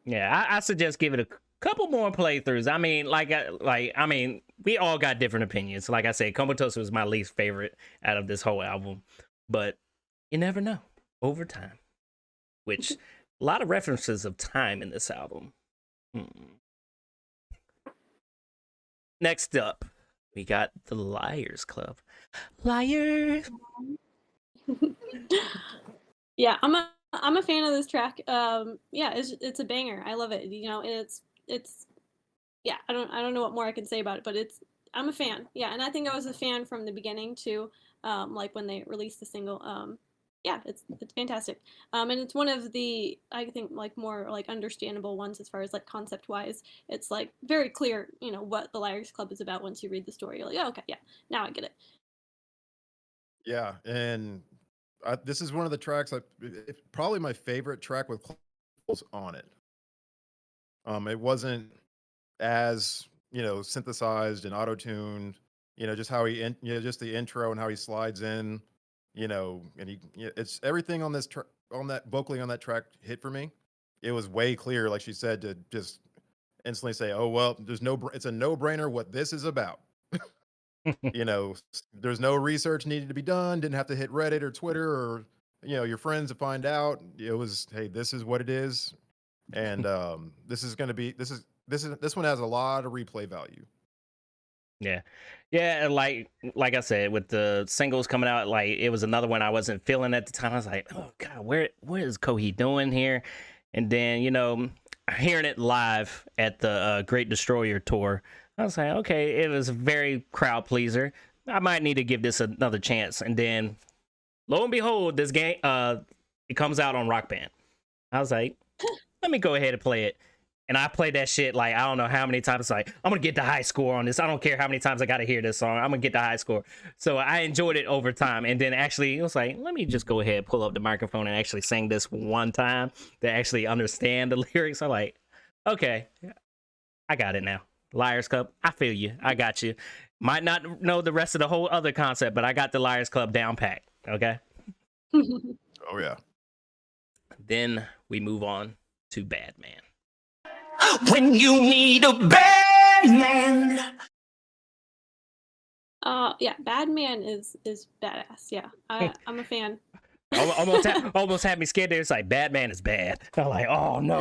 Yeah, I suggest give it a couple more playthroughs. I mean, I mean, we all got different opinions. Like I said, Comatose was my least favorite out of this whole album, but you never know over time. Which a lot of references of time in this album. Next up, we got the Liars Club. Liars. Yeah, I'm a fan of this track. Yeah, it's a banger. I love it. You know, it's yeah. I don't know what more I can say about it, but I'm a fan. Yeah, and I think I was a fan from the beginning too. Like when they released the single. Yeah, it's fantastic. And it's one of the, I think, like more like understandable ones as far as like concept wise. It's like very clear, you know, what the Liars Club is about once you read the story. You're like, oh, okay, yeah, now I get it. Yeah, and this is one of the tracks probably my favorite track with vocals on it. It wasn't as synthesized and auto-tuned. Just how just the intro and how he slides in. And it's everything on this vocally on that track hit for me. It was way clear, like she said, to just instantly say, "Oh well, it's a no-brainer what this is about." There's no research needed to be done. Didn't have to hit Reddit or Twitter or your friends to find out. It was, hey, this is what it is, and this one has a lot of replay value. Yeah, like I said, with the singles coming out, like it was another one I wasn't feeling at the time. I was like, oh god, what is Coheed doing here? And then hearing it live at the Great Destroyer tour, I was like, okay, it was a very crowd pleaser. I might need to give this another chance. And then, lo and behold, this game, it comes out on Rock Band. I was like, let me go ahead and play it. And I played that shit like I don't know how many times. Like I'm gonna get the high score on this. I don't care how many times I gotta hear this song. I'm gonna get the high score. So I enjoyed it over time. And then actually, it was like, let me just go ahead, pull up the microphone, and actually sing this one time to actually understand the lyrics. I'm like, okay, I got it now. Liars Club, I feel you. I got you. Might not know the rest of the whole other concept, but I got the Liars Club down pat. Okay. Oh yeah. Then we move on to Bad Man. When you need a bad man. Yeah, Bad Man is badass. Yeah, I'm a fan. Almost had me scared there. It's like Bad Man is bad. I'm like, oh no.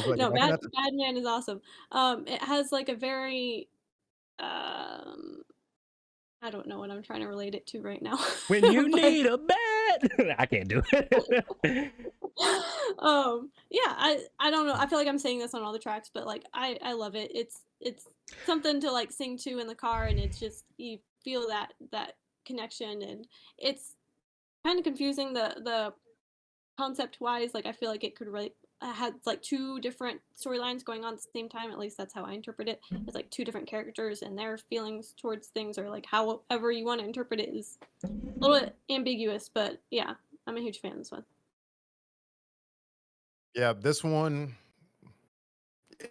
Like, No, Bad Man is awesome. It has like a very I don't know what I'm trying to relate it to right now. When you need a bad, I can't do it. Yeah, I don't know. I feel like I'm saying this on all the tracks, but like I love it. It's something to like sing to in the car, and it's just you feel that connection, and it's kind of confusing the concept wise. Like I feel like it could really had like two different storylines going on at the same time. At least that's how I interpret it. It's like two different characters and their feelings towards things, or like however you want to interpret it, is a little bit ambiguous. But yeah, I'm a huge fan of this one. Yeah, this one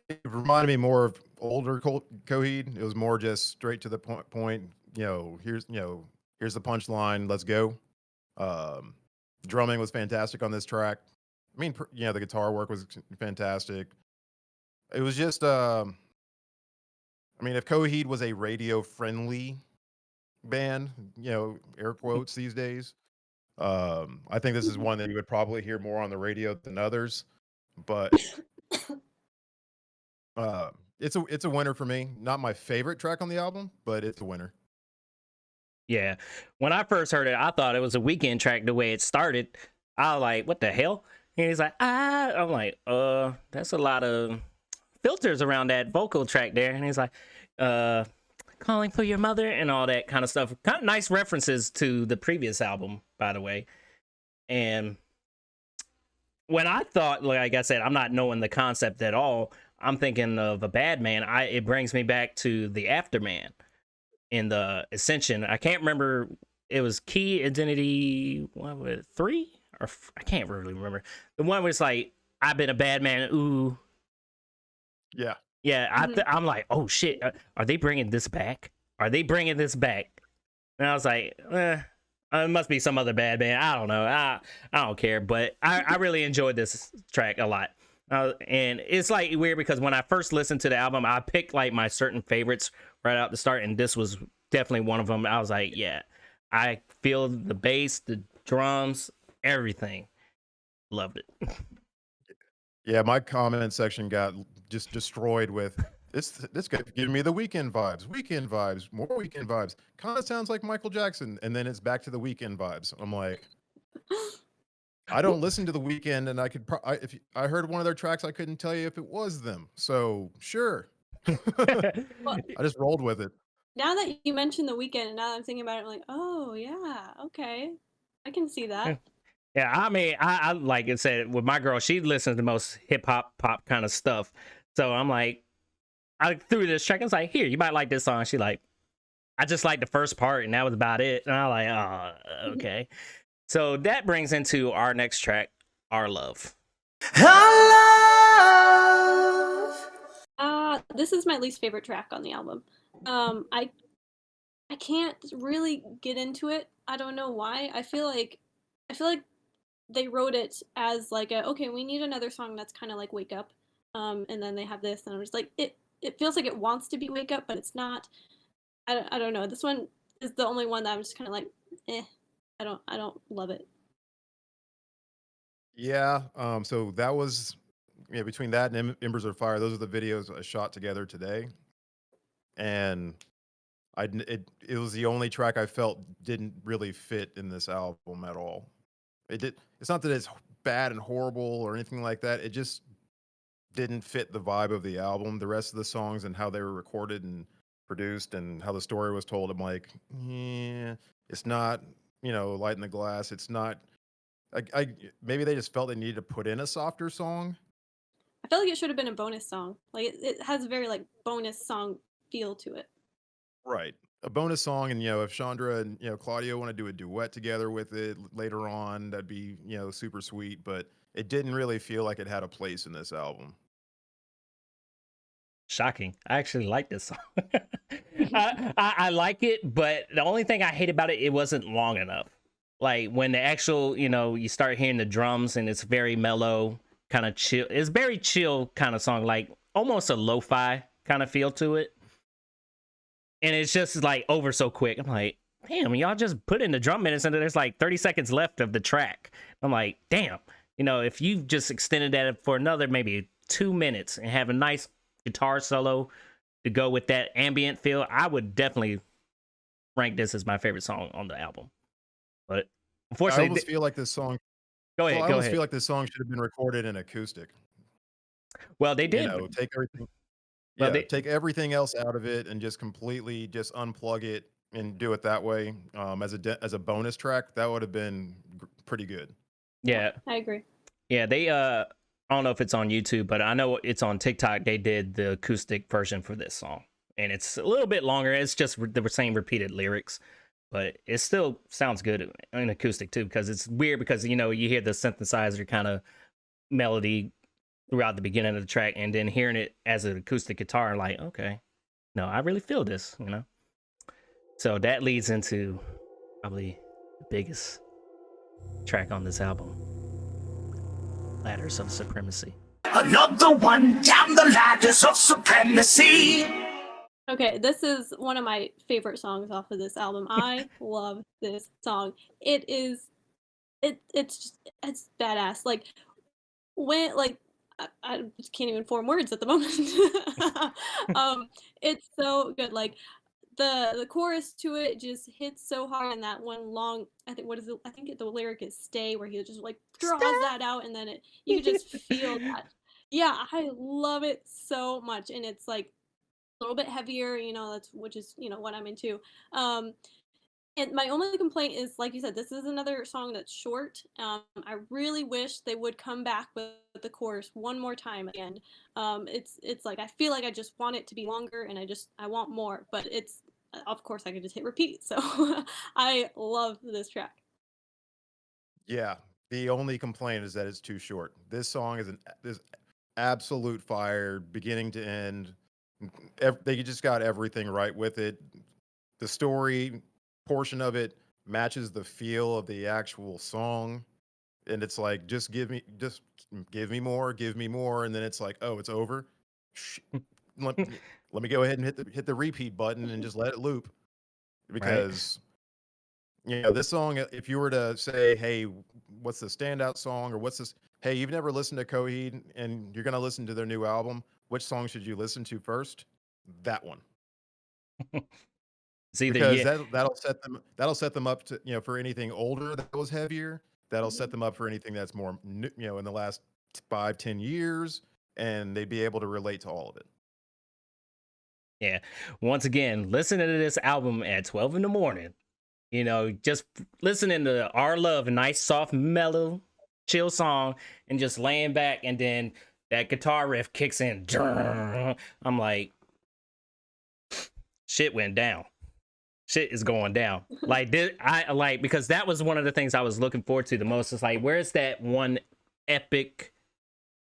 it reminded me more of older Coheed. It was more just straight to the point. Here's the punchline. Let's go. Um, Drumming was fantastic on this track. I mean, the guitar work was fantastic. It was just, I mean, if Coheed was a radio-friendly band, air quotes these days, I think this is one that you would probably hear more on the radio than others. But it's a winner for me. Not my favorite track on the album, but it's a winner. Yeah. When I first heard it, I thought it was a Weekend track the way it started. I was like, what the hell? And he's like, I'm like, that's a lot of filters around that vocal track there. And he's like, calling for your mother and all that kind of stuff. Kind of nice references to the previous album, by the way. And when I thought, like I said, I'm not knowing the concept at all. I'm thinking of a Bad Man. It brings me back to the Afterman in the Ascension. I can't remember. It was Key Identity 3 or I can't really remember. The one was like, I've been a bad man. Ooh. Yeah. Yeah. I'm like, oh shit. Are they bringing this back? Are they bringing this back? And I was like, it must be some other bad band. I don't know. I don't care. But I really enjoyed this track a lot. And it's like weird because when I first listened to the album, I picked like my certain favorites right out the start, and this was definitely one of them. I was like, yeah, I feel the bass, the drums, everything. Loved it. Yeah, my comment section got just destroyed with this giving me the Weekend vibes, more Weekend vibes. Kind of sounds like Michael Jackson, and then it's back to the Weekend vibes. I'm like, I don't listen to the Weekend, and I could if I heard one of their tracks, I couldn't tell you if it was them. So sure, Well, I just rolled with it. now that you mentioned the Weekend, and now that I'm thinking about it, I'm like, oh yeah, okay, I can see that. Yeah, I mean, I like I said, with my girl, she listens to most hip hop, pop kind of stuff. So I'm like, I threw this track. I was like, here, you might like this song. She like, I just like the first part, and that was about it. And I'm like, oh, okay. So that brings into our next track, Our Love. This is my least favorite track on the album. I can't really get into it. I don't know why. I feel like they wrote it as like okay, we need another song that's kind of like Wake Up. And then they have this, and I'm just like, it feels like it wants to be Wake Up, but it's not. I don't know. This one is the only one that I'm just kind of like, I don't love it. Yeah. So that was between that and Embers of Fire, those are the videos I shot together today, and it was the only track I felt didn't really fit in this album at all. It's not that it's bad and horrible or anything like that. It just didn't fit the vibe of the album. The rest of the songs and how they were recorded and produced and how the story was told, I'm like, yeah, it's not, Light in the Glass. It's not. Maybe they just felt they needed to put in a softer song. I feel like it should have been a bonus song. Like it has a very like bonus song feel to it. Right. A bonus song, and if Chandra and Claudio want to do a duet together with it later on, that'd be super sweet. But it didn't really feel like it had a place in this album. Shocking. I actually like this song. I like it, but the only thing I hate about it, it wasn't long enough. Like when the actual, you start hearing the drums and it's very mellow, kind of chill. It's very chill kind of song, like almost a lo-fi kind of feel to it. And it's just like over so quick. I'm like, damn, y'all just put in the drum minutes and there's like 30 seconds left of the track. I'm like, damn, if you just extended that for another maybe 2 minutes and have a nice guitar solo to go with that ambient feel, I would definitely rank this as my favorite song on the album. But unfortunately, I almost feel like this song. Go ahead. I almost feel like this song should have been recorded in acoustic. Well, they did. Take everything. Well, take everything else out of it and just completely just unplug it and do it that way as a bonus track. That would have been pretty good. Yeah, I agree. Yeah, they I don't know if it's on YouTube, but I know it's on TikTok. They did the acoustic version for this song, and it's a little bit longer. It's just the same repeated lyrics, but it still sounds good in acoustic too, because it's weird because you hear the synthesizer kind of melody throughout the beginning of the track, and then hearing it as an acoustic guitar, like, okay, no, I really feel this, So that leads into probably the biggest track on this album, Ladders of Supremacy. Another one down the ladders of supremacy. Okay, this is one of my favorite songs off of this album. I love this song. It's badass. Like when I just can't even form words at the moment. It's so good. Like the chorus to it just hits so hard, and that one long, I think the lyric is "stay," where he just like draws that out, and then you can just feel that. Yeah, I love it so much, and it's like a little bit heavier, which is what I'm into. And my only complaint is, like you said, this is another song that's short. I really wish they would come back with the chorus one more time at the end. It's like I feel like I just want it to be longer, and I want more. But it's of course I could just hit repeat. So I love this track. Yeah, the only complaint is that it's too short. This song is absolute fire, beginning to end. They just got everything right with it. The story portion of it matches the feel of the actual song, and it's like just give me more, and then it's like, oh, it's over. Let me go ahead and hit the repeat button and just let it loop, because this song, if you were to say, hey, what's the standout song, or what's this, hey, you've never listened to Coheed and you're going to listen to their new album, which song should you listen to first? That one. Because that'll set them up to for anything older that was heavier. That'll set them up for anything that's more in the last 5-10 years, and they'd be able to relate to all of it. Yeah. Once again, listening to this album at 12 in the morning, just listening to Our Love, a nice, soft, mellow, chill song, and just laying back, and then that guitar riff kicks in. I'm like, shit went down. Shit is going down. Like this, because that was one of the things I was looking forward to the most. It's like, where's that one epic,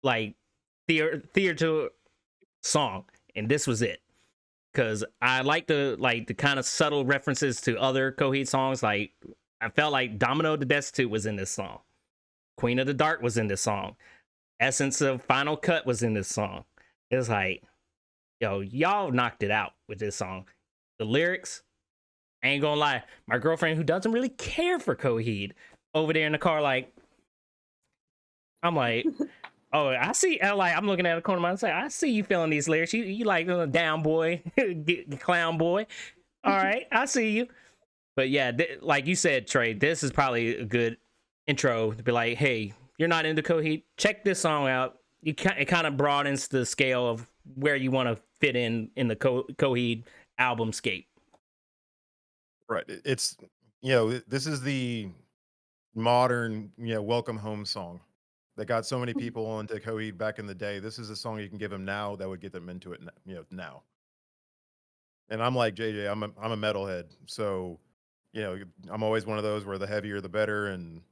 like, theater song? And this was it. Because I like the kind of subtle references to other Coheed songs. Like, I felt like Domino the Destitute was in this song. Queen of the Dark was in this song. Essence of Final Cut was in this song. It's like, yo, y'all knocked it out with this song. The lyrics, I ain't gonna lie, my girlfriend, who doesn't really care for Coheed, over there in the car, like, I'm like, oh, I see. I'm looking at the corner of my side. I see you feeling these lyrics. You like down boy, clown boy. All right, I see you. But yeah, like you said, Trey, this is probably a good intro to be like, hey, you're not into Coheed, check this song out. It kind of broadens the scale of where you want to fit in the Coheed albumscape. Right. It's this is the modern welcome home song that got so many people into Coheed back in the day. This is a song you can give them now that would get them into it now. And I'm like JJ, I'm a metalhead, so I'm always one of those where the heavier the better, and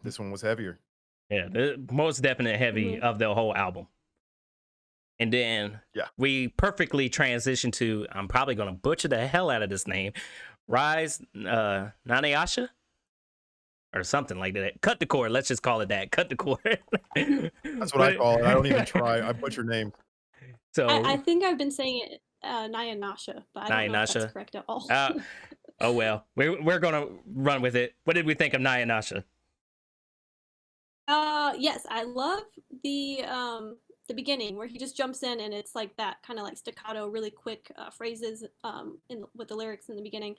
this one was heavier. Yeah, the most definite heavy of the whole album. And then we perfectly transition to, I'm probably going to butcher the hell out of this name, Rise Naianasha or something like that. Cut the cord. Let's just call it that. Cut the cord. That's what I call it. I don't even try. I butcher names. So I think I've been saying it Naianasha, but I don't know if that's correct at all. Oh well, we're gonna run with it. What did we think of Naianasha? Yes, I love the beginning where he just jumps in and it's like that kind of like staccato, really quick phrases with the lyrics in the beginning.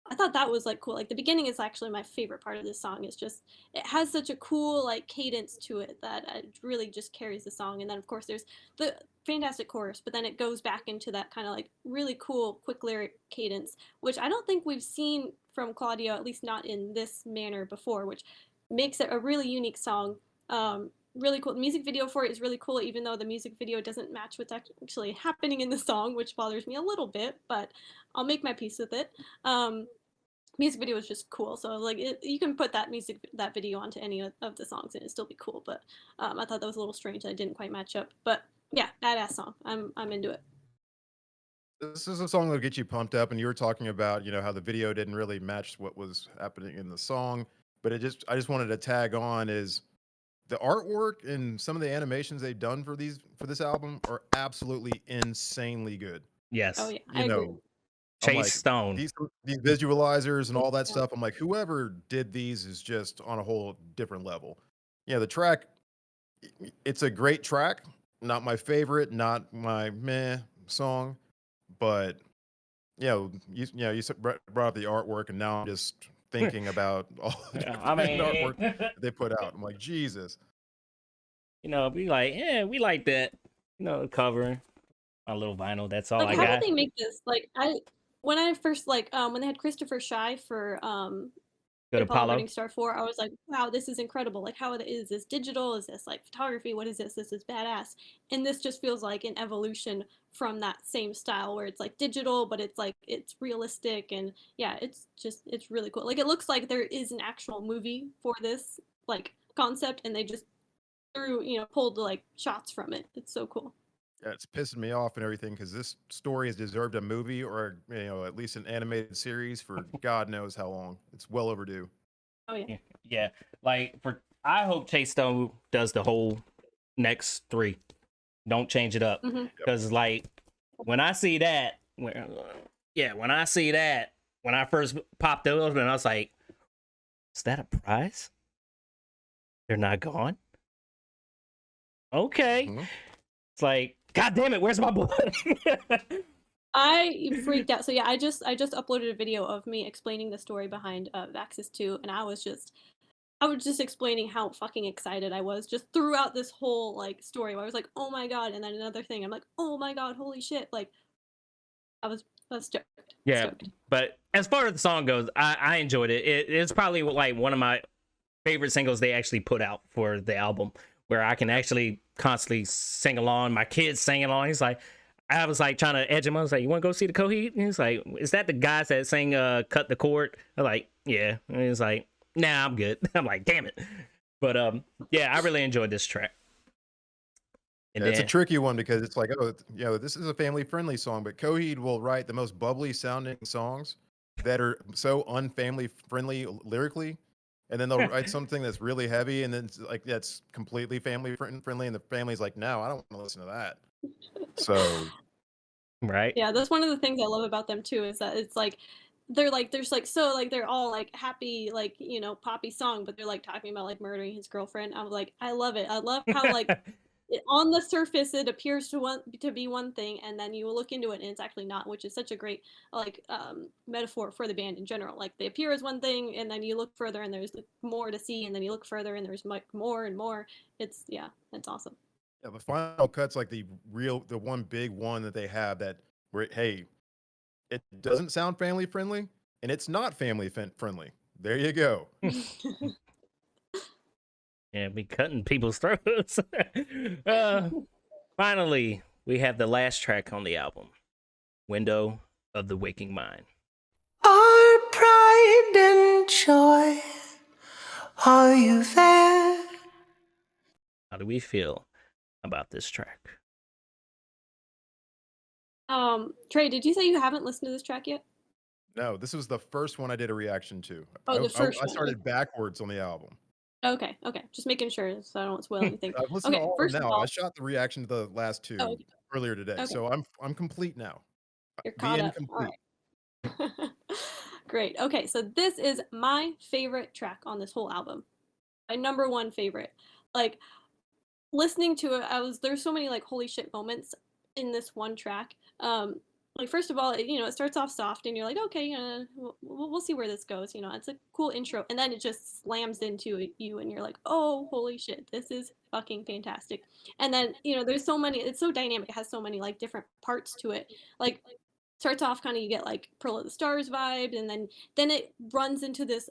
I thought that was like cool. Like the beginning is actually my favorite part of this song. It's just it has such a cool like cadence to it that it really just carries the song. And then of course there's the fantastic chorus, but then it goes back into that kind of like really cool quick lyric cadence, which I don't think we've seen from Claudio, at least not in this manner before, which makes it a really unique song. Really cool. The music video for it is really cool, even though the music video doesn't match what's actually happening in the song, which bothers me a little bit, but I'll make my peace with it. Music video is just cool, so like you can put that video onto any of the songs and it'd still be cool. But I thought that was a little strange. I didn't quite match up, but yeah, badass song. I'm into it. This is a song that'll get you pumped up, and you were talking about how the video didn't really match what was happening in the song, but I just wanted to tag on is the artwork and some of the animations they've done for this album are absolutely insanely good. Yes. Oh yeah, I agree. Chase Stone. These visualizers and all that stuff. I'm like, whoever did these is just on a whole different level. The track, it's a great track. Not my favorite, not my meh song, but you brought up the artwork, and now I'm just thinking about all the artwork that they put out. I'm like, Jesus. Be like, yeah, we like that. Covering a little vinyl. That's all like, I got. got. How did they make this? Like, when I first when they had Christopher Shy for Good Apollo Burning Star 4, I was like, wow, this is incredible. Like, how is this digital? Is this like photography? What is this? This is badass. And this just feels like an evolution from that same style where it's like digital, but it's like it's realistic, and yeah, it's really cool. Like, it looks like there is an actual movie for this like concept, and they just pulled like shots from it. It's so cool. Yeah, it's pissing me off and everything because this story has deserved a movie or at least an animated series for God knows how long. It's well overdue. Oh yeah. Yeah. Like I hope Chase Stone does the whole next 3. Don't change it up because like when I see that, when I first popped those, and I was like, is that a prize? They're not gone. Okay. It's like, God damn it, where's my boy? I freaked out. So yeah, I just uploaded a video of me explaining the story behind Vaxis 2, and I was just explaining how fucking excited I was just throughout this whole like story. Where I was like, oh my god, and then another thing, I'm like, oh my god, holy shit! Like, I was stoked. Yeah, stoked. But as far as the song goes, I enjoyed it. It's probably like one of my favorite singles they actually put out for the album, where I can actually constantly sing along. My kids sing along. He's like, I was like trying to edge him. I was like, you want to go see the Coheed? And he's like, is that the guys that sing Cut the Cord? I'm like, yeah. And he's like, nah, I'm good. I'm like, damn it. But yeah, I really enjoyed this track. And it's a tricky one because it's like, this is a family-friendly song, but Coheed will write the most bubbly sounding songs that are so unfamily friendly lyrically, and then they'll write something that's really heavy, and then it's like that's completely family friendly, and the family's like, no, I don't want to listen to that. So, right? Yeah, that's one of the things I love about them too, is that it's like they're all like happy, like poppy song, but they're like talking about like murdering his girlfriend. I'm like, I love it. I love how like on the surface it appears to be one thing, and then you look into it and it's actually not, which is such a great like metaphor for the band in general. Like they appear as one thing, and then you look further and there's more to see, and then you look further and there's more and more. It's awesome. Yeah, the final cut's like the one big one that they have that where hey, it doesn't sound family friendly, and it's not family friendly. There you go. Yeah, be cutting people's throats. uh, Finally, we have the last track on the album, Window of the Waking Mind. Our pride and joy, are you there? How do we feel about this track? Trey, did you say you haven't listened to this track yet? No, this was the first one I did a reaction to. Oh, the first I one. started backwards on the album. Okay, okay. Just making sure so I don't spoil anything. I've listened to Okay, all of first them of now. I all, shot the reaction to the last two oh, okay. earlier today, Okay. so I'm complete now. You're The caught end up. All complete. right. Great. Okay, so this is my favorite track on this whole album. My number one favorite. Like listening to it, there's so many like holy shit moments in this one track. Like first of all, it starts off soft and you're like, okay, we'll see where this goes. It's a cool intro, and then it just slams into you, and you're like, oh, holy shit, this is fucking fantastic. And then there's so many. It's so dynamic. It has so many like different parts to it. Like starts off kind of you get like Pearl of the Stars vibe, and then it runs into this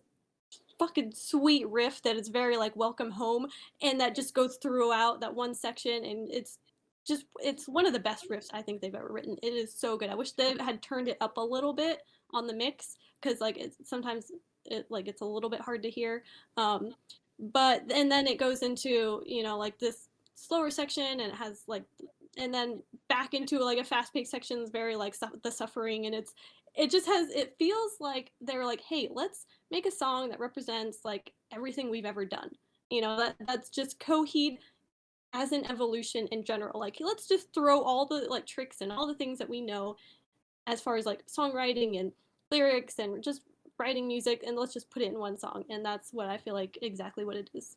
fucking sweet riff that is very like Welcome Home, and that just goes throughout that one section, and it's one of the best riffs I think they've ever written. It is so good. I wish they had turned it up a little bit on the mix, because like sometimes it's a little bit hard to hear. But and then it goes into like this slower section, and it has like, and then back into like a fast-paced section is very like the suffering, and it feels like they're like, hey, let's make a song that represents like everything we've ever done. That's just Coheed as an evolution in general. Like, let's just throw all the like tricks and all the things that we know as far as like songwriting and lyrics and just writing music, and let's just put it in one song. And that's what I feel like exactly what it is.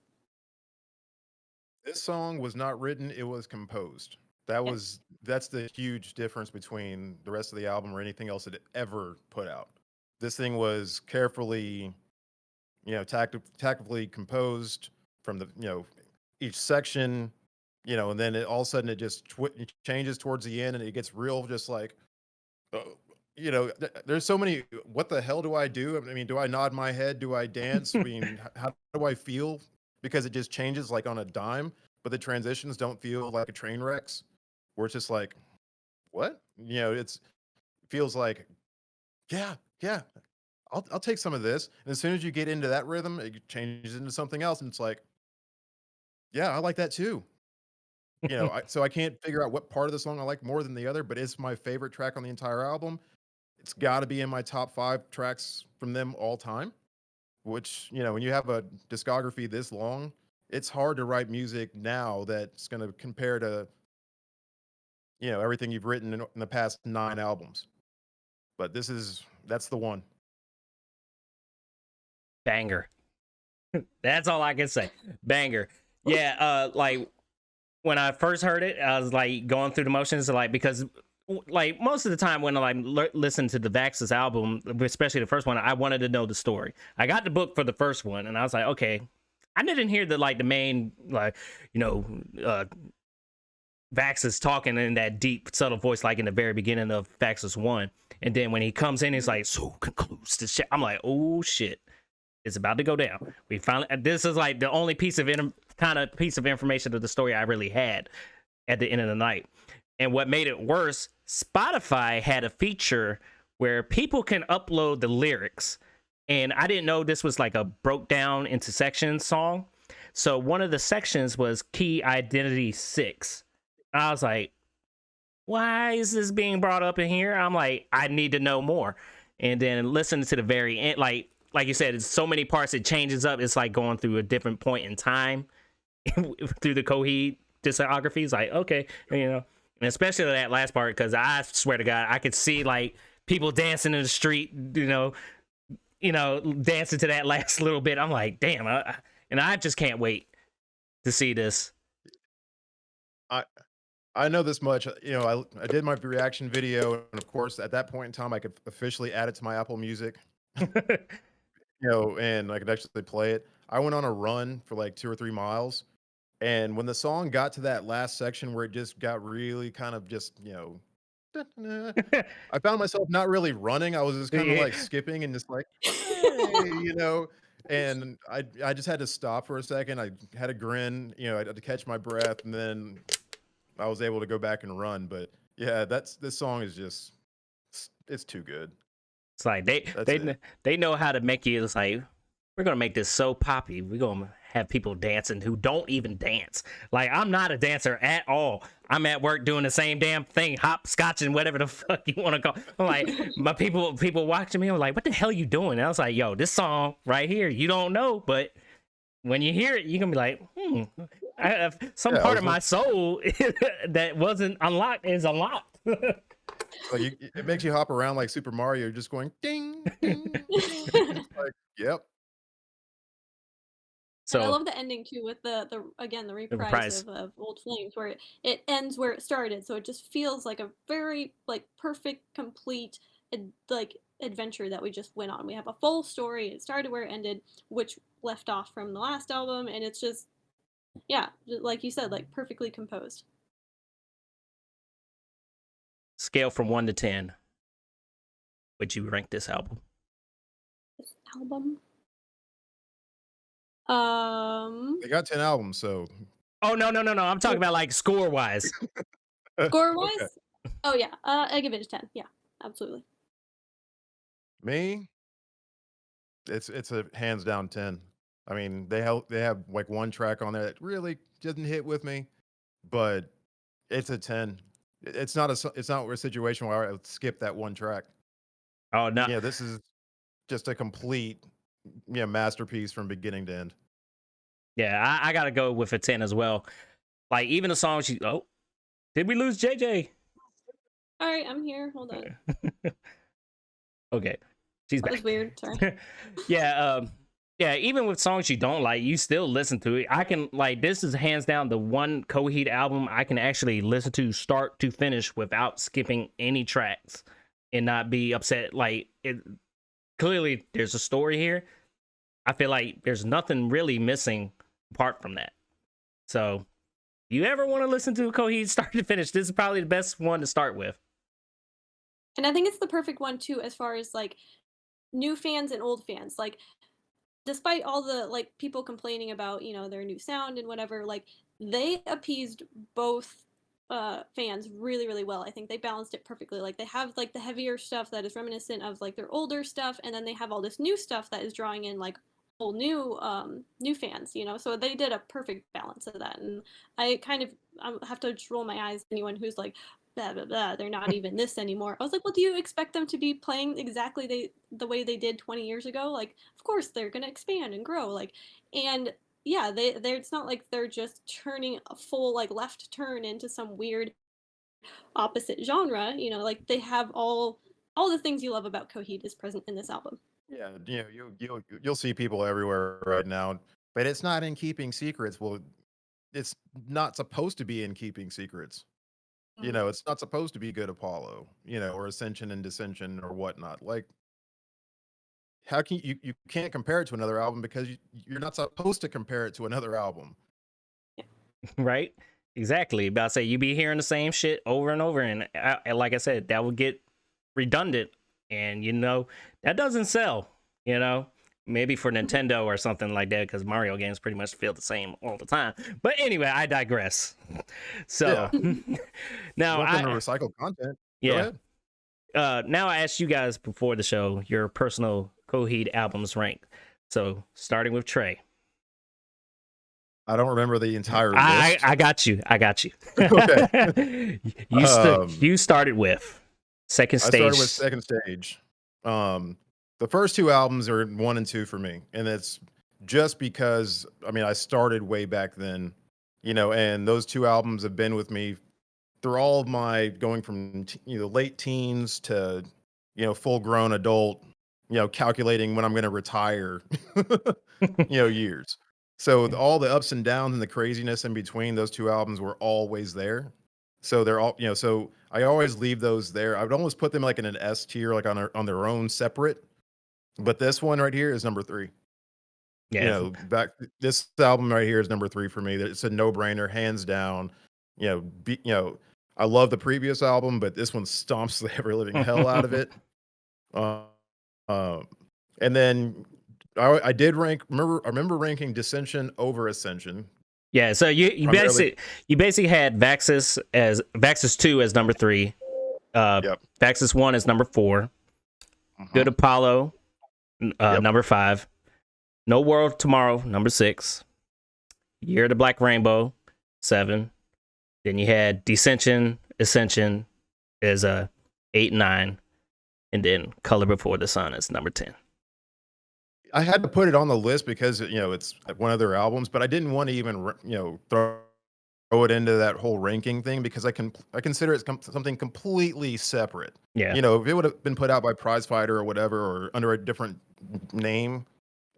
This song was not written, it was composed. Yep. That's the huge difference between the rest of the album or anything else it ever put out. This thing was carefully, tactically composed from each section, and then all of a sudden it changes towards the end and it gets real, just like, uh, there's so many. What the hell do I do? I mean, do I nod my head? Do I dance? I mean, how do I feel? Because it just changes like on a dime, but the transitions don't feel like a train wrecks, where it's just like, what? It feels like, yeah, yeah, I'll take some of this. And as soon as you get into that rhythm, it changes into something else, and it's like, yeah, I like that too. So I can't figure out what part of the song I like more than the other, but it's my favorite track on the entire album. It's got to be in my top 5 tracks from them all time. Which, when you have a discography this long, it's hard to write music now that's going to compare to everything you've written in the past 9 albums. But that's the one. Banger. That's all I can say. Banger. Yeah, like when I first heard it, I was like going through the motions, like, because like most of the time when I listen to the Vaxis album, especially the first one, I wanted to know the story. I got the book for the first one, and I was like, okay, I didn't hear the main Vaxis talking in that deep, subtle voice like in the very beginning of Vaxis 1, and then when he comes in, he's like, so concludes the shit. I'm like, oh shit, it's about to go down. We finally, this is like the only piece of information of the story I really had at the end of the night. And what made it worse, Spotify had a feature where people can upload the lyrics. And I didn't know this was like a broke down into sections song. So one of the sections was Key Identity 6. I was like, why is this being brought up in here? I'm like, I need to know more. And then listening to the very end, like you said, it's so many parts, it changes up. It's like going through a different point in time through the Coheed discography. It's like, okay, and especially that last part, because I swear to God, I could see like people dancing in the street, dancing to that last little bit. I'm like, damn, and I just can't wait to see this. I know this much. I did my reaction video, and of course, at that point in time, I could officially add it to my Apple Music. And I could actually play it. I went on a run for like 2 or 3 miles. And when the song got to that last section where it just got really kind of just, I found myself not really running. I was just kind of Yeah. like skipping and just like, hey, and I just had to stop for a second. I had a grin, I had to catch my breath, and then I was able to go back and run. But yeah, this song is just it's too good. It's like That's it. they know how to make you. It's like, we're gonna make this so poppy. We're gonna have people dancing who don't even dance. Like, I'm not a dancer at all. I'm at work doing the same damn thing, hopscotching, whatever the fuck you want to call. I'm like, my people watching me. I'm like, what the hell are you doing? And I was like, yo, this song right here, you don't know, but when you hear it, you can be like, I have some part of my soul that wasn't unlocked is unlocked. Like it makes you hop around like Super Mario, just going ding, ding, ding. It's like, yep. So and I love the ending too, with the reprise of Old Flames, where it ends where it started, so it just feels like a very like perfect, complete adventure that we just went on. We have a full story. It started where it ended, which left off from the last album, and it's just like you said, like perfectly composed. Scale from 1 to 10. Would you rank this album? This album. They got 10 albums, so. Oh no! I'm talking about like score wise. Score wise, Okay. Oh yeah, I give it a 10. Yeah, absolutely. Me, it's a hands down 10. I mean, they have like one track on there that really didn't hit with me, but it's a 10. It's not a situation where I would skip that one track. Oh no! Yeah, this is just a complete masterpiece from beginning to end. Yeah, I gotta go with a 10 as well. Like, even the songs did we lose JJ? All right, I'm here. Hold on. Okay, she's That back. was weird. Sorry. Yeah, even with songs you don't like, you still listen to it. I can, like, this is hands down the one Coheed album I can actually listen to start to finish without skipping any tracks and not be upset. Like, clearly there's a story here. I feel like there's nothing really missing apart from that. So, you ever want to listen to Coheed start to finish, this is probably the best one to start with. And I think it's the perfect one too, as far as like new fans and old fans. Like, despite all the like people complaining about their new sound and whatever, like they appeased both fans really, really well. I think they balanced it perfectly. Like, they have like the heavier stuff that is reminiscent of like their older stuff, and then they have all this new stuff that is drawing in like whole new fans. So they did a perfect balance of that. And I have to just roll my eyes at anyone who's like, blah blah blah, they're not even this anymore. I was like, well, do you expect them to be playing exactly the way they did 20 years ago? Like, of course they're gonna expand and grow. Like, and yeah, they're it's not like they're just turning a full like left turn into some weird opposite genre. Like, they have all the things you love about Coheed is present in this album. Yeah, you'll see people everywhere right now, but it's not in keeping secrets. Well, it's not supposed to be in keeping secrets. It's not supposed to be Good Apollo, or Ascension and Dissension or whatnot. Like, how can you can't compare it to another album because you're not supposed to compare it to another album. Right? Exactly. About to say, you be hearing the same shit over and over, and like I said, that would get redundant, and that doesn't sell. Maybe for Nintendo or something like that, because Mario games pretty much feel the same all the time. But anyway, I digress. So now Welcome to recycled content. Yeah. Go ahead. Now I asked you guys before the show your personal Coheed albums rank. So starting with Trey. I don't remember the entire list. I got you. Okay. You started with Second Stage. I started with Second Stage. The first two albums are 1 and 2 for me, and it's just because I started way back then, and those two albums have been with me through all of my going from late teens to full grown adult, calculating when I'm going to retire, years. So all the ups and downs and the craziness in between those two albums were always there. So they're all so I always leave those there. I would almost put them like in an S tier, like on their own separate. But this one right here is number 3. Yeah. This album right here is number 3 for me. It's a no-brainer, hands down. I love the previous album, but this one stomps the ever living hell out of it. Uh, um, and then I did rank. I remember ranking Dissension over Ascension. Yeah, so you basically had Vaxis 2 as number 3, Yep. Vaxis 1 as number 4, Good Apollo number 5, No World Tomorrow number 6, Year of the Black Rainbow 7. Then you had Dissension, Ascension as 8 and 9, and then Color Before the Sun is number 10. I had to put it on the list because it's one of their albums, but I didn't want to even throw it into that whole ranking thing because I consider it something completely separate. Yeah. If it would have been put out by Prizefighter or whatever, or under a different name,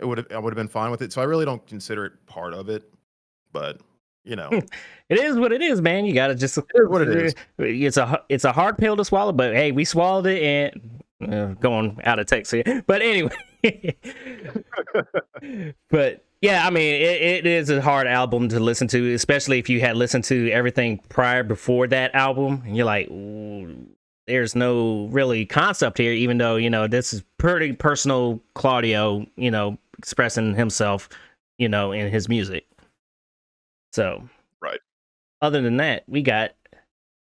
I would have been fine with it. So I really don't consider it part of it. But it is what it is, man. You gotta just. It is what it is. It's a hard pill to swallow, but hey, we swallowed it and going out of text here. But anyway. But yeah, I mean, it is a hard album to listen to, especially if you had listened to everything prior before that album, and you're like, there's no really concept here, even though this is pretty personal Claudio, expressing himself, in his music. So right. Other than that, we got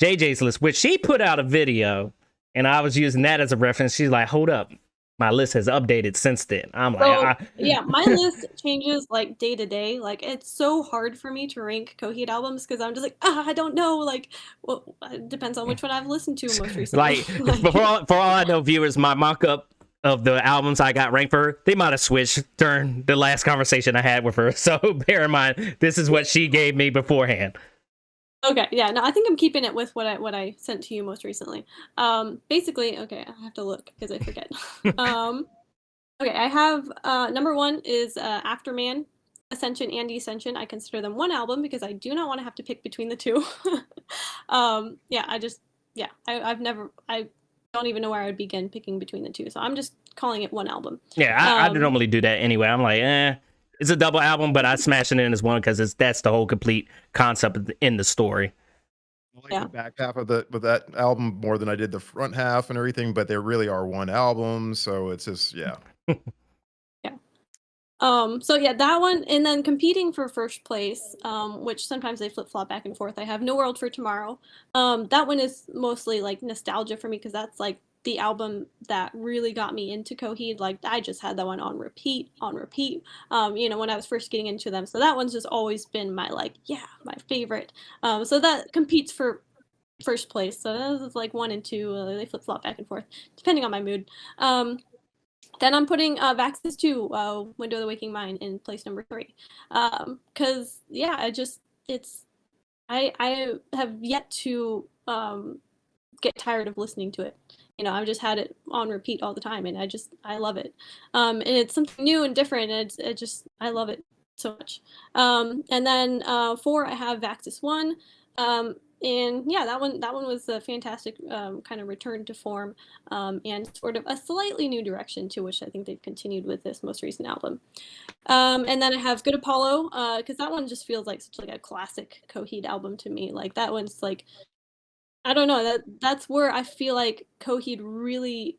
JJ's list, which she put out a video, and I was using that as a reference. She's like, hold up, my list has updated since then. I'm like, yeah, my list changes like day to day. Like, it's so hard for me to rank Coheed albums because I'm just like, I don't know. Like, well, it depends on which one I've listened to most recently. Like, for all I know, viewers, my mock-up of the albums I got ranked for her, they might have switched during the last conversation I had with her. So bear in mind, this is what she gave me beforehand. Okay, yeah, no, I think I'm keeping it with what I sent to you most recently. Basically, okay, I have to look because I forget. Okay, I have number 1 is Afterman, Ascension, and Descension. I consider them one album because I do not want to have to pick between the two. Yeah, I don't even know where I would begin picking between the two, so I'm just calling it one album. Yeah, I normally do that anyway. I'm like, it's a double album, but I smash it in as one because that's the whole complete concept in the story. I like the back half of that album more than I did the front half and everything, but they really are one album, so it's just yeah. So yeah, that one, and then competing for first place, which sometimes they flip-flop back and forth. I have No World for Tomorrow. That one is mostly like nostalgia for me because that's like the album that really got me into Coheed. Like, I just had that one on repeat, when I was first getting into them. So that one's just always been my my favorite. So that competes for first place. So that was like 1 and 2. They flip-flop back and forth depending on my mood. Then I'm putting Vaxis 2, Window of the Waking Mind, in place number 3. Because, yeah, I have yet to get tired of listening to it. I've just had it on repeat all the time, and I love it. And it's something new and different, and I love it so much. And then 4, I have Vaxis 1. And yeah, that one was a fantastic kind of return to form, and sort of a slightly new direction to which I think they've continued with this most recent album. And then I have Good Apollo, because that one just feels like such like a classic Coheed album to me. Like, that one's like, I don't know, that's where I feel like Coheed really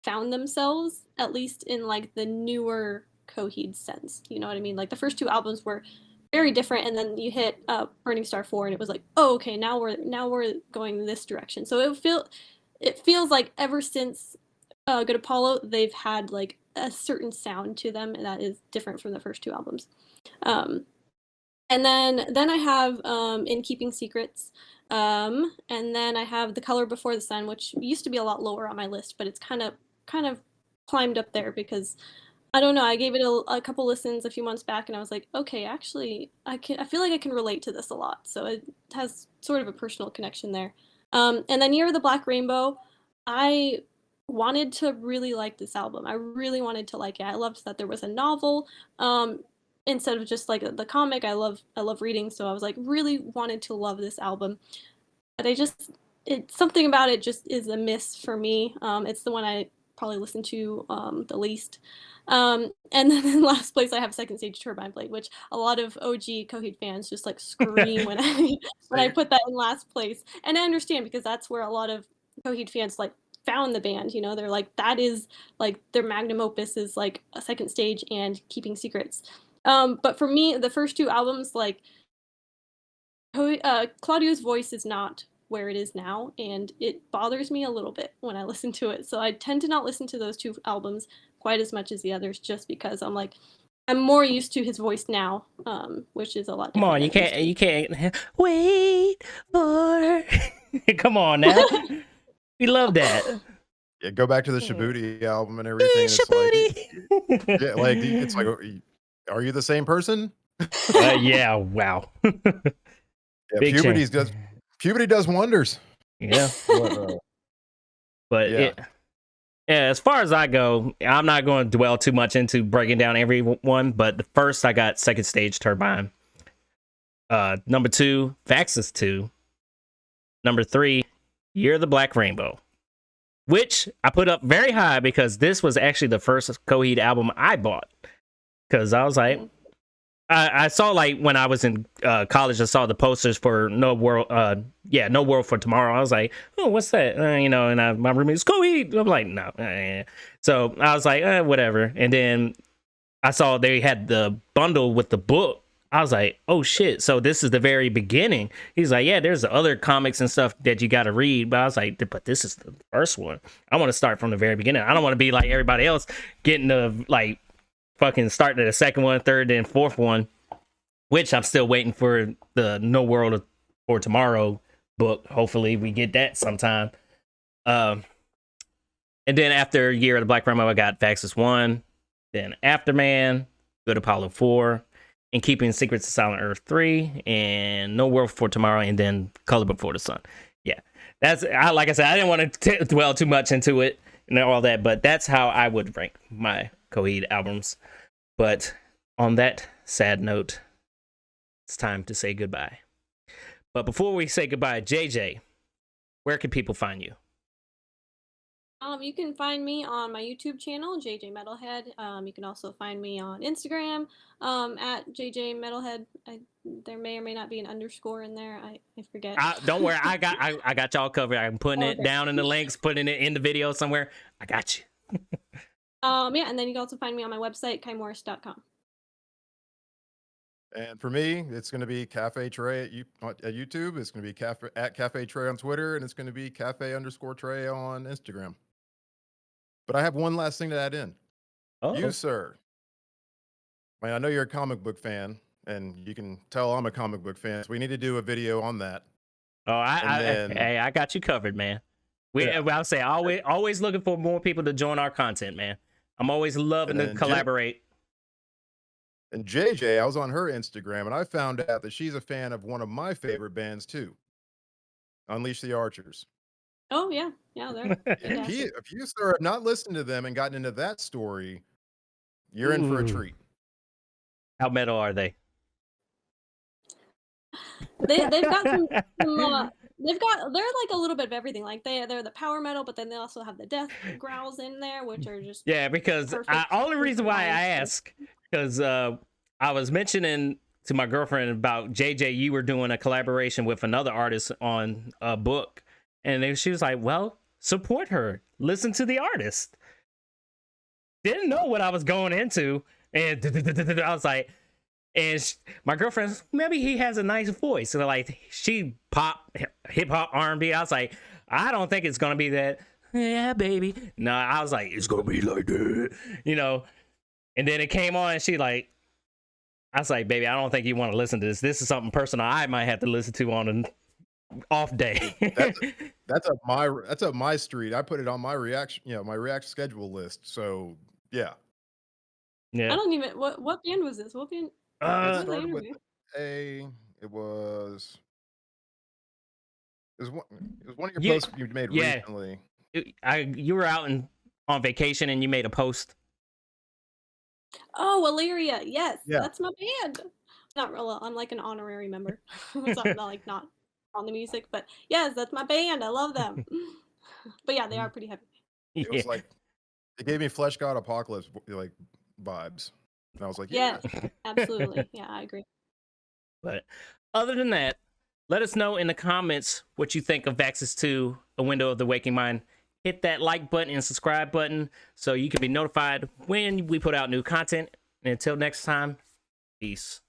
found themselves, at least in like the newer Coheed sense. You know what I mean? Like, the first 2 albums were very different, and then you hit Burning Star 4, and it was like, oh, okay, now we're going this direction. So it feels like ever since Good Apollo, they've had like a certain sound to them, and that is different from the first 2 albums. And then I have In Keeping Secrets, and then I have The Color Before the Sun, which used to be a lot lower on my list, but it's kind of climbed up there because, I don't know, I gave it a couple listens a few months back, and I was like, okay, actually, I feel like I can relate to this a lot. So it has sort of a personal connection there. And then Year of the Black Rainbow, I wanted to really like this album. I really wanted to like it. I loved that there was a novel, instead of just like the comic. I love reading, so I was like, really wanted to love this album. But it's something about it just is a miss for me. It's the one I probably listen to the least. And then in last place, I have Second Stage Turbine Blade, which a lot of OG Coheed fans just like scream when I put that in last place. And I understand, because that's where a lot of Coheed fans like found the band. You know, they're like, that is like their magnum opus is like a Second Stage and Keeping Secrets. But for me, the first two albums, like Claudio's voice is not where it is now, and it bothers me a little bit when I listen to it. So I tend to not listen to those two albums quite as much as the others, just because I'm more used to his voice now, which is a lot Come different. on, you can't wait for. Come on now, we love that. Yeah, go back to the Shibuti album and everything. It's like, yeah, like it's like, are you the same person? Yeah, wow. Yeah, puberty does wonders. Yeah, but Yeah. as far as I go, I'm not going to dwell too much into breaking down every one. But the first, I got Second Stage Turbine. Number 2, Vaxis 2. Number 3, Year of the Black Rainbow, which I put up very high because this was actually the first Coheed album I bought. Because I was like, I saw, like, when I was in college, I saw the posters for No World for Tomorrow. I was like, oh, what's that? And my roommate's Coheed. I'm like, no. So I was like, whatever. And then I saw they had the bundle with the book. I was like, oh shit. So this is the very beginning. He's like, yeah, there's other comics and stuff that you got to read. But I was like, but this is the first one. I want to start from the very beginning. I don't want to be like everybody else getting the, like, fucking starting at the second one, third, and fourth one, which I'm still waiting for the No World for Tomorrow book. Hopefully we get that sometime. And then after Year of the Black Rainbow, I got Vaxis 1, then Afterman, Good Apollo 4, and Keeping Secrets of Silent Earth 3, and No World for Tomorrow, and then Color Before the Sun. Yeah, like I said, I didn't want to dwell too much into it and all that, but that's how I would rank my Coheed albums. But on that sad note, it's time to say goodbye. But before we say goodbye, JJ, where can people find you? You can find me on my YouTube channel, JJ Metalhead. You can also find me on Instagram at JJ Metalhead. There may or may not be an underscore in there. I forget. Don't worry, I got y'all covered. I'm putting it down in the links, putting it in the video somewhere. I got you. Yeah, and then you can also find me on my website, Kimmorist.com. And for me, it's going to be Cafe Trey at YouTube. It's going to be Cafe Trey on Twitter, and it's going to be Cafe_Trey on Instagram. But I have one last thing to add in. You, sir. I know you're a comic book fan, and you can tell I'm a comic book fan. So we need to do a video on that. Oh, I got you covered, man. I'll say always looking for more people to join our content, man. I'm always loving to collaborate. And JJ, I was on her Instagram, and I found out that she's a fan of one of my favorite bands too, Unleash the Archers. Oh yeah, they're if you sir have not listened to them and gotten into that story, you're in for a treat. How metal are they? They've got some they're like a little bit of everything. Like they're the power metal, but then they also have the death growls in there, which are just because only reason why I ask, because I was mentioning to my girlfriend about JJ, you were doing a collaboration with another artist on a book, and then she was like, well, support her, listen to the artist. Didn't know what I was going into, and I was like, and my girlfriend, maybe he has a nice voice. So like, she pop, hip hop, R&B. I was like, I don't think it's gonna be that. Yeah, baby. No, I was like, it's gonna be like that, And then it came on, and I was like, baby, I don't think you want to listen to this. This is something personal I might have to listen to on an off day. that's up my street. I put it on my reaction, my reaction schedule list. So yeah. I don't even. What band was this? What band? It started with it was one of your posts you made recently. You were out on vacation and you made a post. Oh, Illyria. Yes, that's my band. Not real. I'm like an honorary member. So I'm not on the music, but yes, that's my band. I love them. But yeah, they are pretty heavy. It was like It gave me Flesh God Apocalypse like vibes, and I was like, Yeah, absolutely. Yeah, I agree. But other than that, let us know in the comments what you think of Vaxis 2, A Window of the Waking Mind. Hit that like button and subscribe button so you can be notified when we put out new content. And until next time, peace.